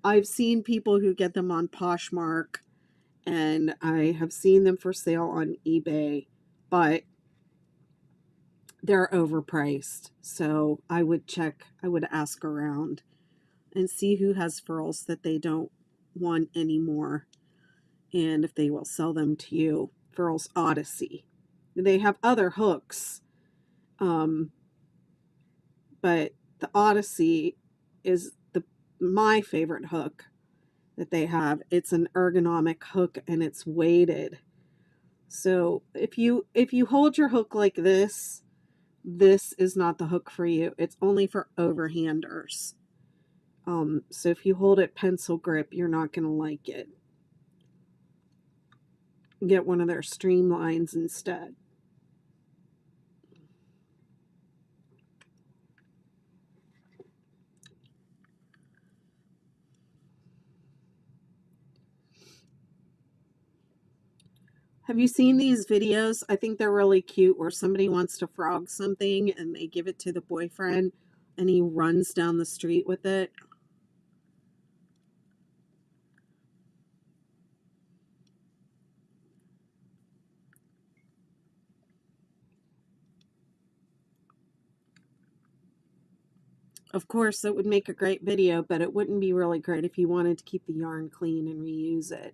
I've seen people who get them on Poshmark, and I have seen them for sale on eBay, but they're overpriced. So I would ask around and see who has furls that they don't want anymore, and if they will sell them to you. Furls Odyssey. They have other hooks, but the Odyssey is my favorite hook that they have. It's an ergonomic hook and it's weighted. So if you hold your hook like this is not the hook for you. It's only for overhanders. So if you hold it pencil grip, you're not going to like it. Get one of their streamlines instead. Have you seen these videos? I think they're really cute, where somebody wants to frog something and they give it to the boyfriend and he runs down the street with it. Of course, it would make a great video, but it wouldn't be really great if you wanted to keep the yarn clean and reuse it.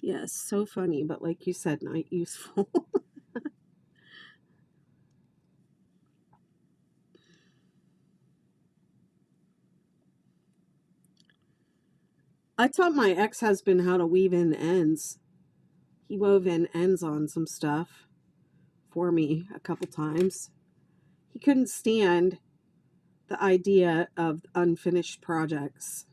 Yes, so funny, but like you said, not useful. I taught my ex-husband how to weave in ends. He wove in ends on some stuff for me a couple times. He couldn't stand the idea of unfinished projects.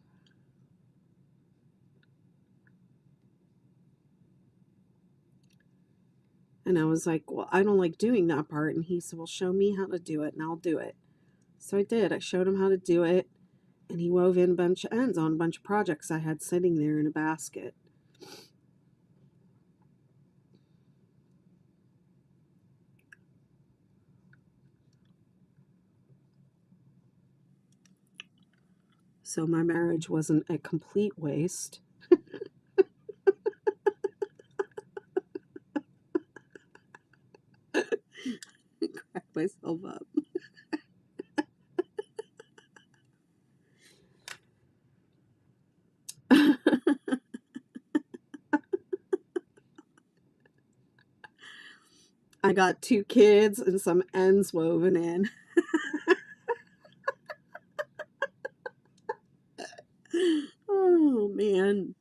And I was like, well, I don't like doing that part. And he said, well, show me how to do it and I'll do it. So I did. I showed him how to do it. And he wove in a bunch of ends on a bunch of projects I had sitting there in a basket. So my marriage wasn't a complete waste. Crack myself up. I got 2 kids and some ends woven in. Oh, man.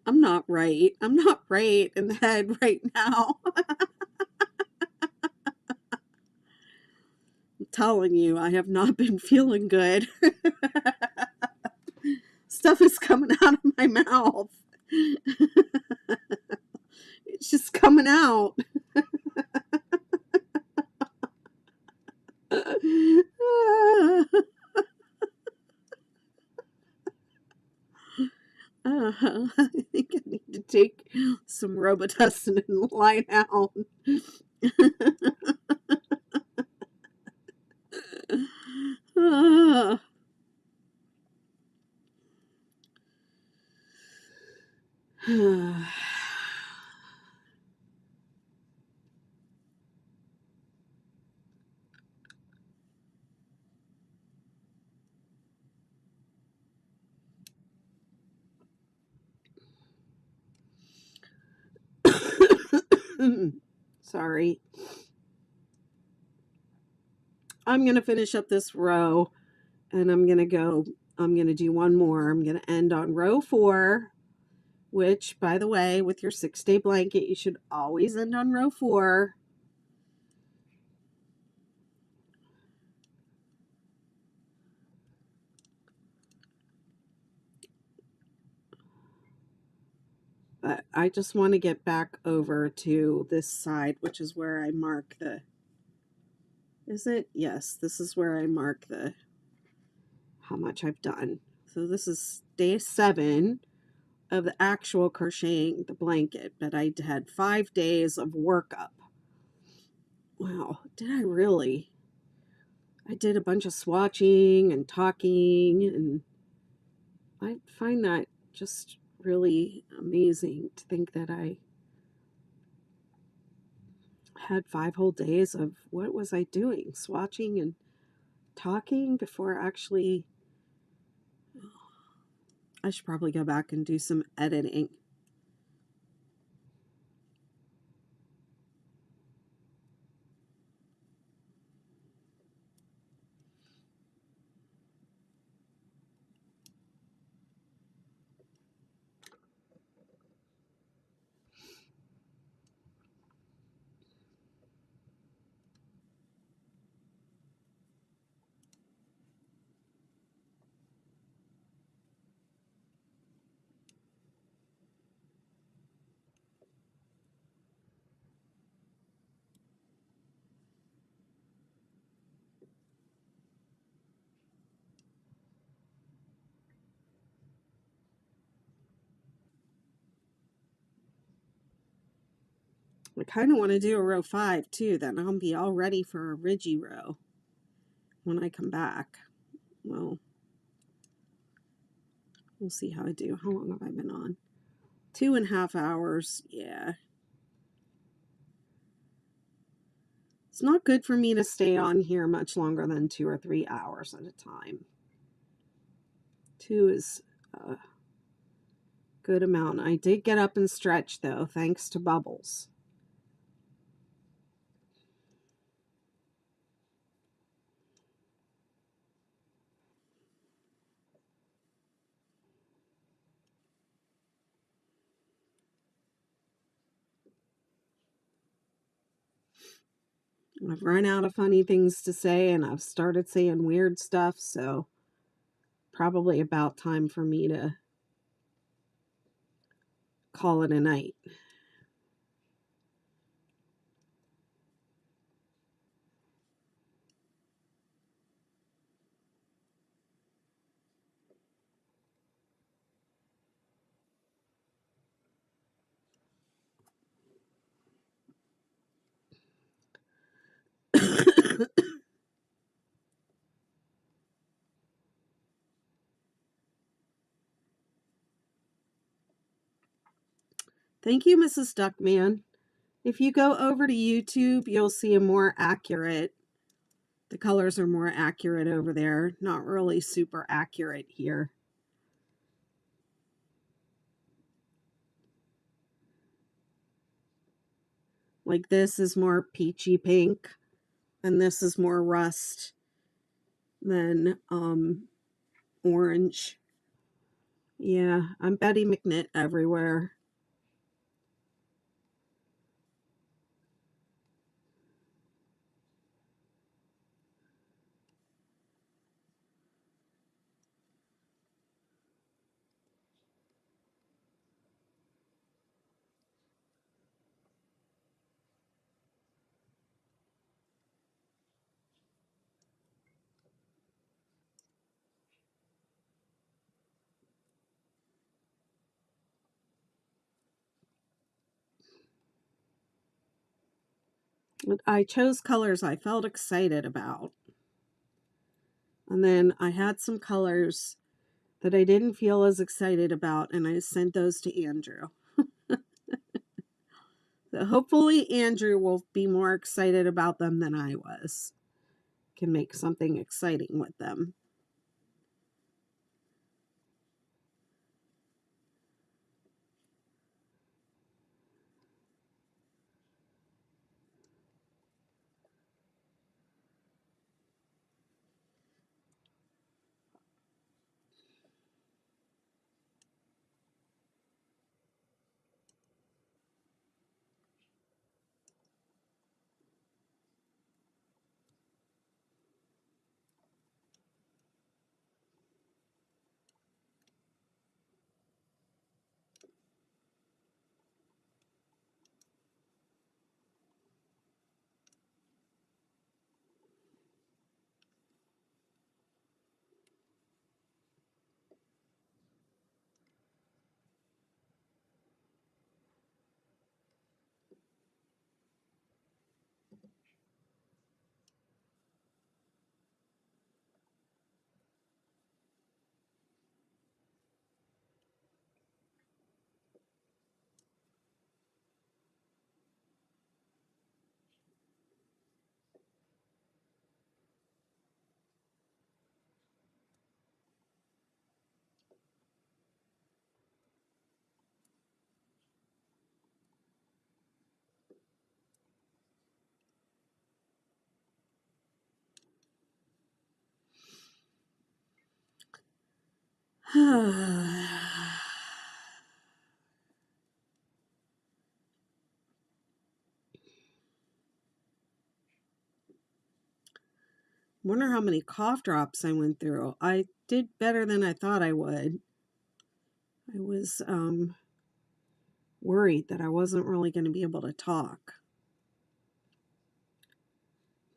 I'm not right. I'm not right in the head right now. I'm telling you, I have not been feeling good. Stuff is coming out of my mouth. It's just coming out. I think I need to take some Robitussin and lie down. Sorry. I'm going to finish up this row and I'm going to do one more. I'm going to end on row 4, which, by the way, with your 6-day blanket, you should always end on row 4. But I just want to get back over to this side, which is where I mark the, is it? Yes, this is where I mark the, how much I've done. So this is day 7 of the actual crocheting the blanket, but I had 5 days of workup. Wow, did I really? I did a bunch of swatching and talking, and I find that just really amazing to think that I had 5 whole days of what was I doing? Swatching and talking before actually. I should probably go back and do some editing. I kind of want to do a row 5 too, then I'll be all ready for a ridgy row when I come back. Well, we'll see how I do. How long have I been on? 2.5 hours. Yeah. It's not good for me to stay on here much longer than 2 or 3 hours at a time. 2 is a good amount. I did get up and stretch though, thanks to Bubbles. I've run out of funny things to say and I've started saying weird stuff, so probably about time for me to call it a night. Thank you, Mrs. Duckman. If you go over to YouTube, you'll see a more accurate, the colors are more accurate over there. Not really super accurate here. Like this is more peachy pink, and this is more rust than orange. Yeah, I'm Betty McKnit everywhere. I chose colors I felt excited about. And then I had some colors that I didn't feel as excited about, and I sent those to Andrew. So hopefully Andrew will be more excited about them than I was. Can make something exciting with them. Wonder how many cough drops I went through. I did better than I thought I would. I was worried that I wasn't really going to be able to talk.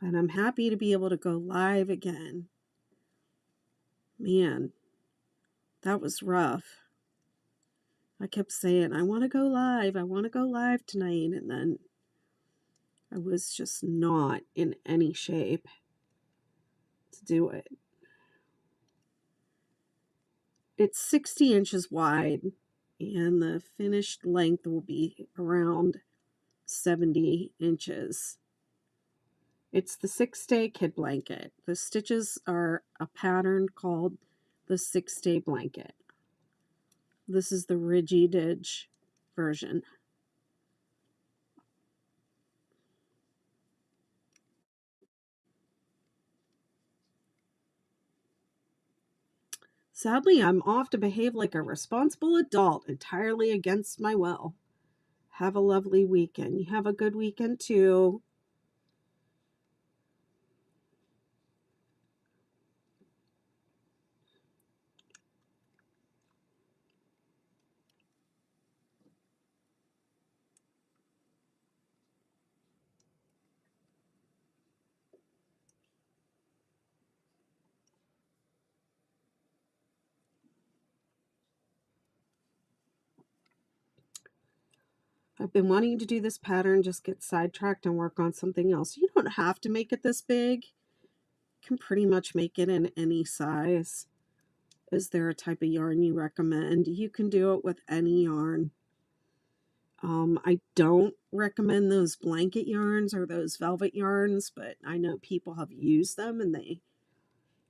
But I'm happy to be able to go live again. Man, that was rough. I kept saying, I want to go live. I want to go live tonight. And then I was just not in any shape to do it. It's 60 inches wide, and the finished length will be around 70 inches. It's the 6-day kid blanket. The stitches are a pattern called the 6-day blanket. This is the Ridgy Didge version. Sadly, I'm off to behave like a responsible adult entirely against my will. Have a lovely weekend. You have a good weekend too. I've been wanting to do this pattern, just get sidetracked and work on something else. You don't have to make it this big. You can pretty much make it in any size. Is there a type of yarn you recommend? You can do it with any yarn. I don't recommend those blanket yarns or those velvet yarns, but I know people have used them and they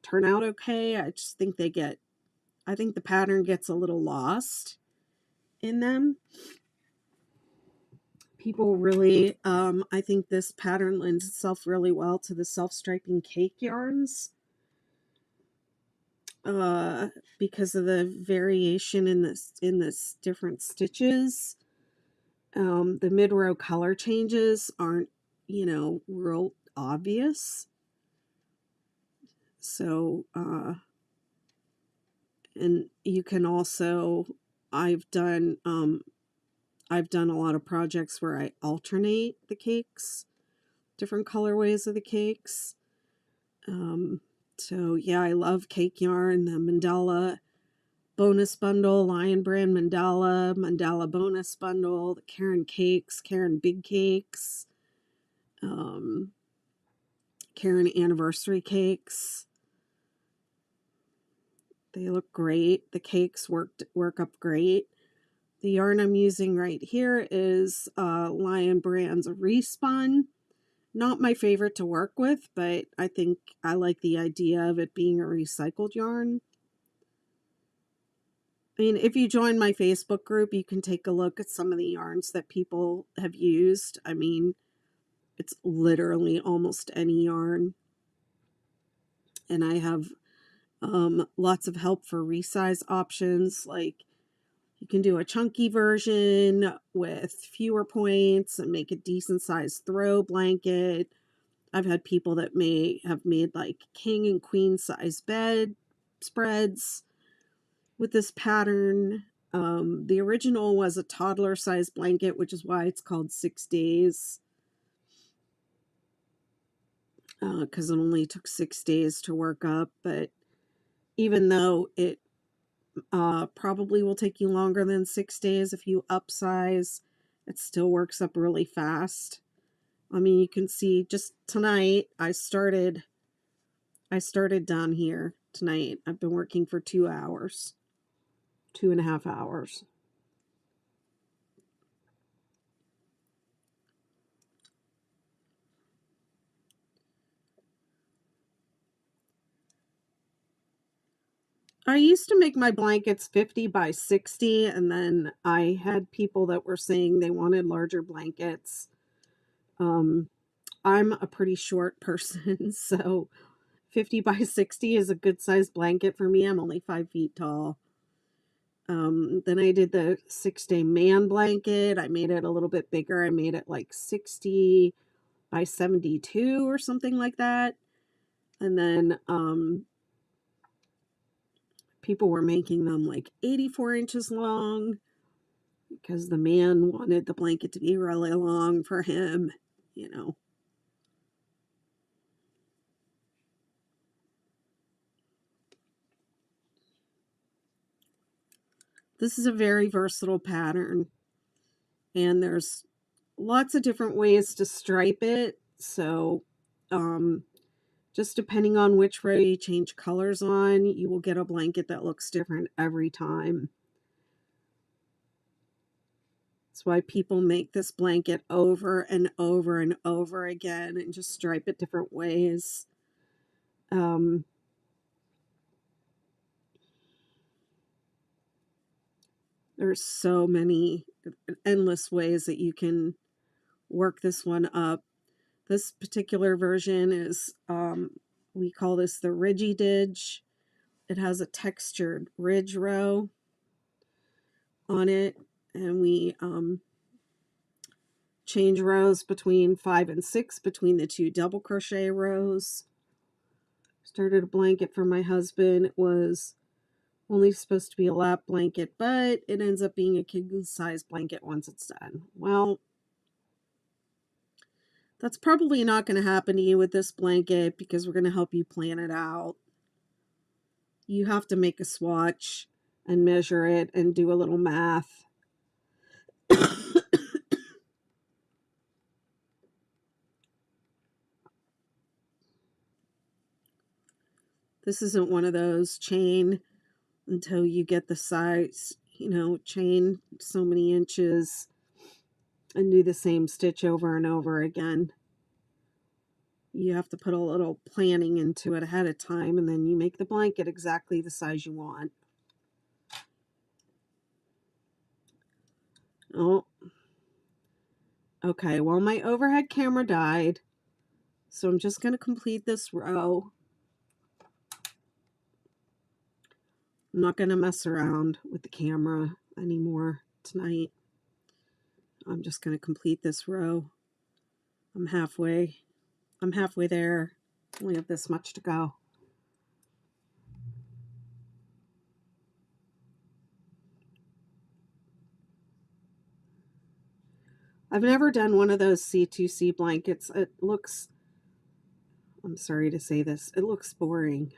turn out okay. I just think I think the pattern gets a little lost in them. People really, I think this pattern lends itself really well to the self-striping cake yarns because of the variation in this different stitches. The mid-row color changes aren't, real obvious. So, and you can also, I've done a lot of projects where I alternate the cakes, different colorways of the cakes. So yeah, I love cake yarn, the Mandala bonus bundle, Lion Brand Mandala bonus bundle, the Karen cakes, Karen big cakes, Karen anniversary cakes. They look great. The cakes work up great. The yarn I'm using right here is Lion Brand's Respun. Not my favorite to work with, but I think I like the idea of it being a recycled yarn. I mean, if you join my Facebook group, you can take a look at some of the yarns that people have used. I mean, it's literally almost any yarn. And I have lots of help for resize options. Like you can do a chunky version with fewer points and make a decent sized throw blanket. I've had people that have made like king and queen size bed spreads with this pattern. The original was a toddler size blanket, which is why it's called 6 days. Because it only took 6 days to work up. But even though it probably will take you longer than 6 days if you upsize, it still works up really fast. I mean, you can see just tonight I started down here tonight. I've been working for 2 hours, 2.5 hours. I used to make my blankets 50 by 60, and then I had people that were saying they wanted larger blankets. I'm a pretty short person, so 50 by 60 is a good sized blanket for me. I'm only 5 feet tall. Then I did the 6-day man blanket. I made it a little bit bigger. I made it like 60 by 72 or something like that. And then people were making them like 84 inches long because the man wanted the blanket to be really long for him, you know. This is a very versatile pattern, and there's lots of different ways to stripe it. So just depending on which row you change colors on, you will get a blanket that looks different every time. That's why people make this blanket over and over and over again and just stripe it different ways. There's so many endless ways that you can work this one up. This particular version is, we call this the Ridgy Didge. It has a textured ridge row on it, and we change rows between 5 and 6 between the 2 double crochet rows. Started a blanket for my husband. It was only supposed to be a lap blanket, but it ends up being a king size blanket once it's done. Well, that's probably not going to happen to you with this blanket because we're going to help you plan it out. You have to make a swatch and measure it and do a little math. This isn't one of those chain until you get the size, you know, chain so many inches and do the same stitch over and over again. You have to put a little planning into it ahead of time, and then you make the blanket exactly the size you want. Oh, okay. Well, my overhead camera died, so I'm just going to complete this row. I'm not going to mess around with the camera anymore tonight. I'm just going to complete this row. I'm halfway there. Only have this much to go. I've never done one of those C2C blankets. It looks, I'm sorry to say this, it looks boring.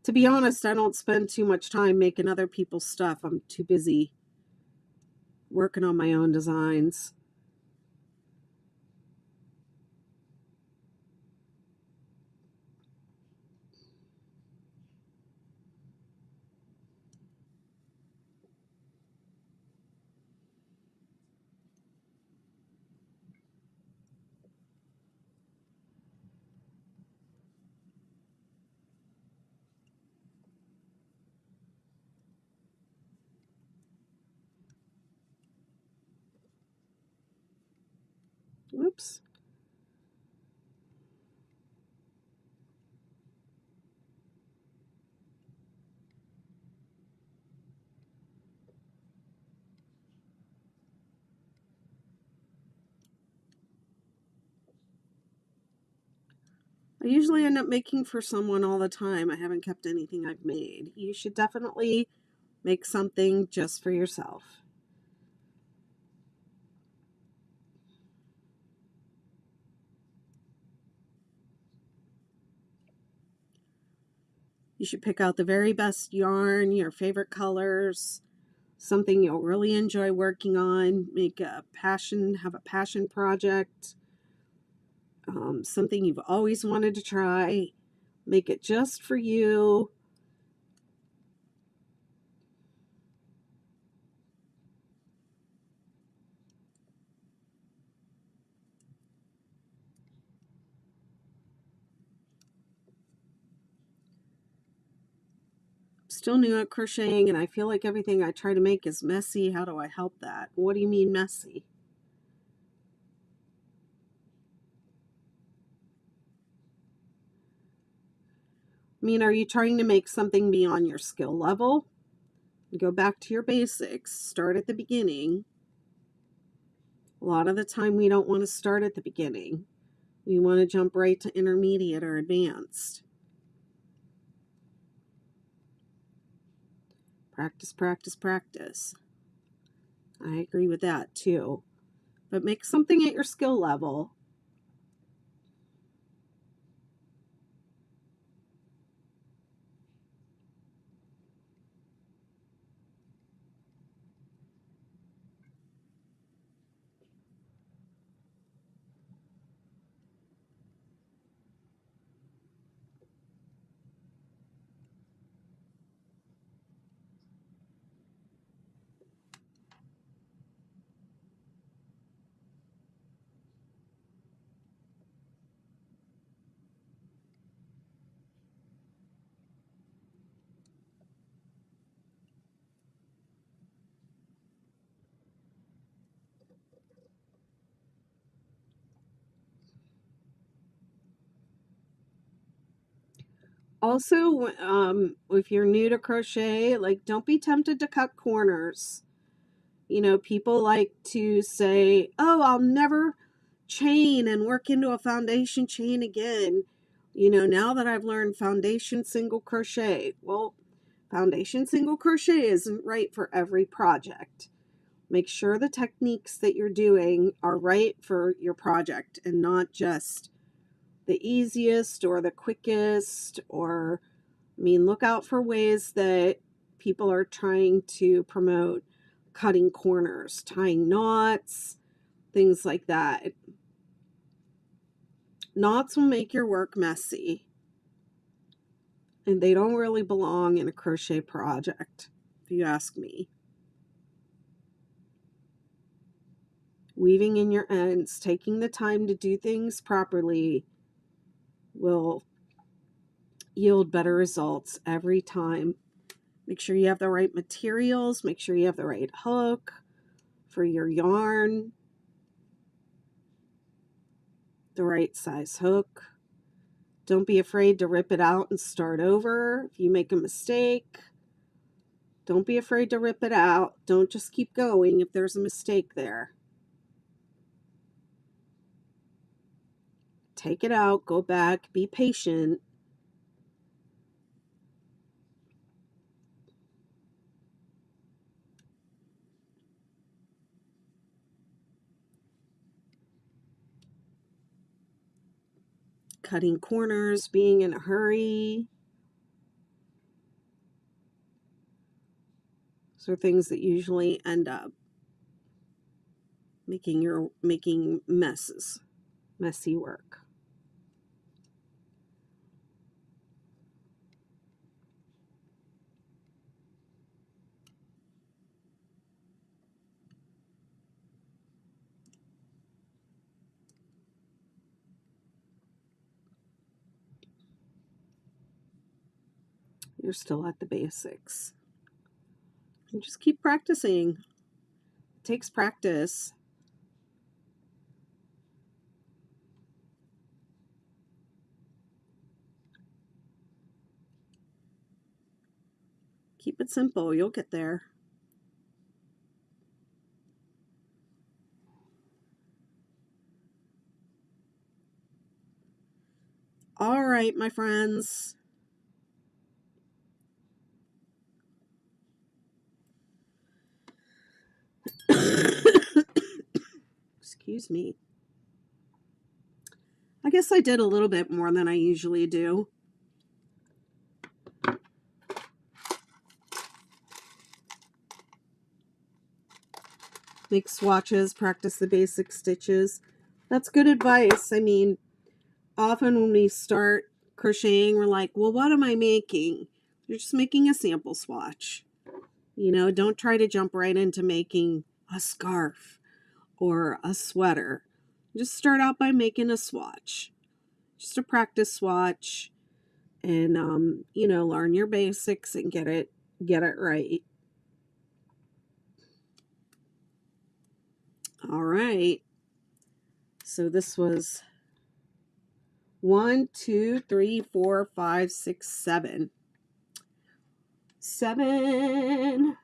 To be honest, I don't spend too much time making other people's stuff. I'm too busy working on my own designs. Whoops. I usually end up making for someone all the time. I haven't kept anything I've made. You should definitely make something just for yourself. You should pick out the very best yarn, your favorite colors, something you'll really enjoy working on. Have a passion project, something you've always wanted to try. Make it just for you. Still new at crocheting, and I feel like everything I try to make is messy. How do I help that? What do you mean messy? I mean, are you trying to make something beyond your skill level? Go back to your basics. Start at the beginning. A lot of the time we don't want to start at the beginning. We want to jump right to intermediate or advanced. Practice, practice, practice. I agree with that too. But make something at your skill level. Also, if you're new to crochet, like, don't be tempted to cut corners. You know, people like to say, oh, I'll never chain and work into a foundation chain again. You know, now that I've learned foundation single crochet. Well, foundation single crochet isn't right for every project. Make sure the techniques that you're doing are right for your project and not just the easiest or the quickest, or, I mean, look out for ways that people are trying to promote cutting corners, tying knots, things like that. Knots will make your work messy, and they don't really belong in a crochet project, if you ask me. Weaving in your ends, taking the time to do things properly will yield better results every time. Make sure you have the right materials, make sure you have the right hook for your yarn, the right size hook. Don't be afraid to rip it out and start over. If you make a mistake, don't be afraid to rip it out. Don't just keep going if there's a mistake there. Take it out, go back, be patient. Cutting corners, being in a hurry. Those are things that usually end up making messy work. You're still at the basics. And just keep practicing. It takes practice. Keep it simple. You'll get there. All right, my friends. Excuse me. I guess I did a little bit more than I usually do. Make swatches, practice the basic stitches. That's good advice. I mean, often when we start crocheting, we're like, well, what am I making? You're just making a sample swatch. You know, don't try to jump right into making a scarf or a sweater. Just start out by making a swatch. Just a practice swatch, and you know, learn your basics and get it right. All right. So this was 1, 2, 3, 4, 5, 6, 7. 7.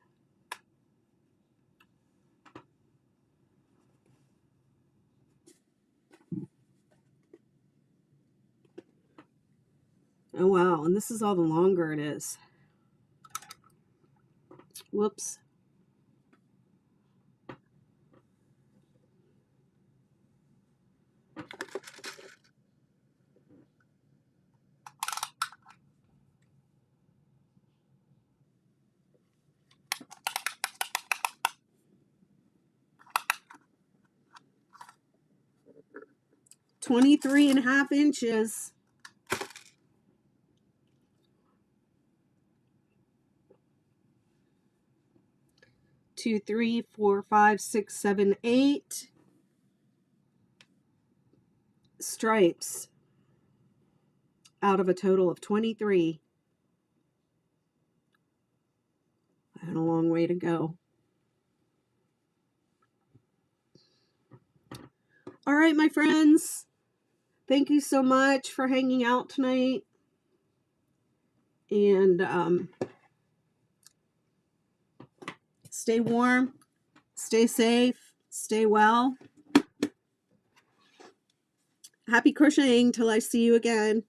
Oh wow, and this is all the longer it is. Whoops. Twenty-three and a half inches. 2, 3, 4, 5, 6, 7, 8 stripes out of a total of 23. I had a long way to go. All right, my friends. Thank you so much for hanging out tonight. And stay warm, stay safe, stay well. Happy crocheting till I see you again.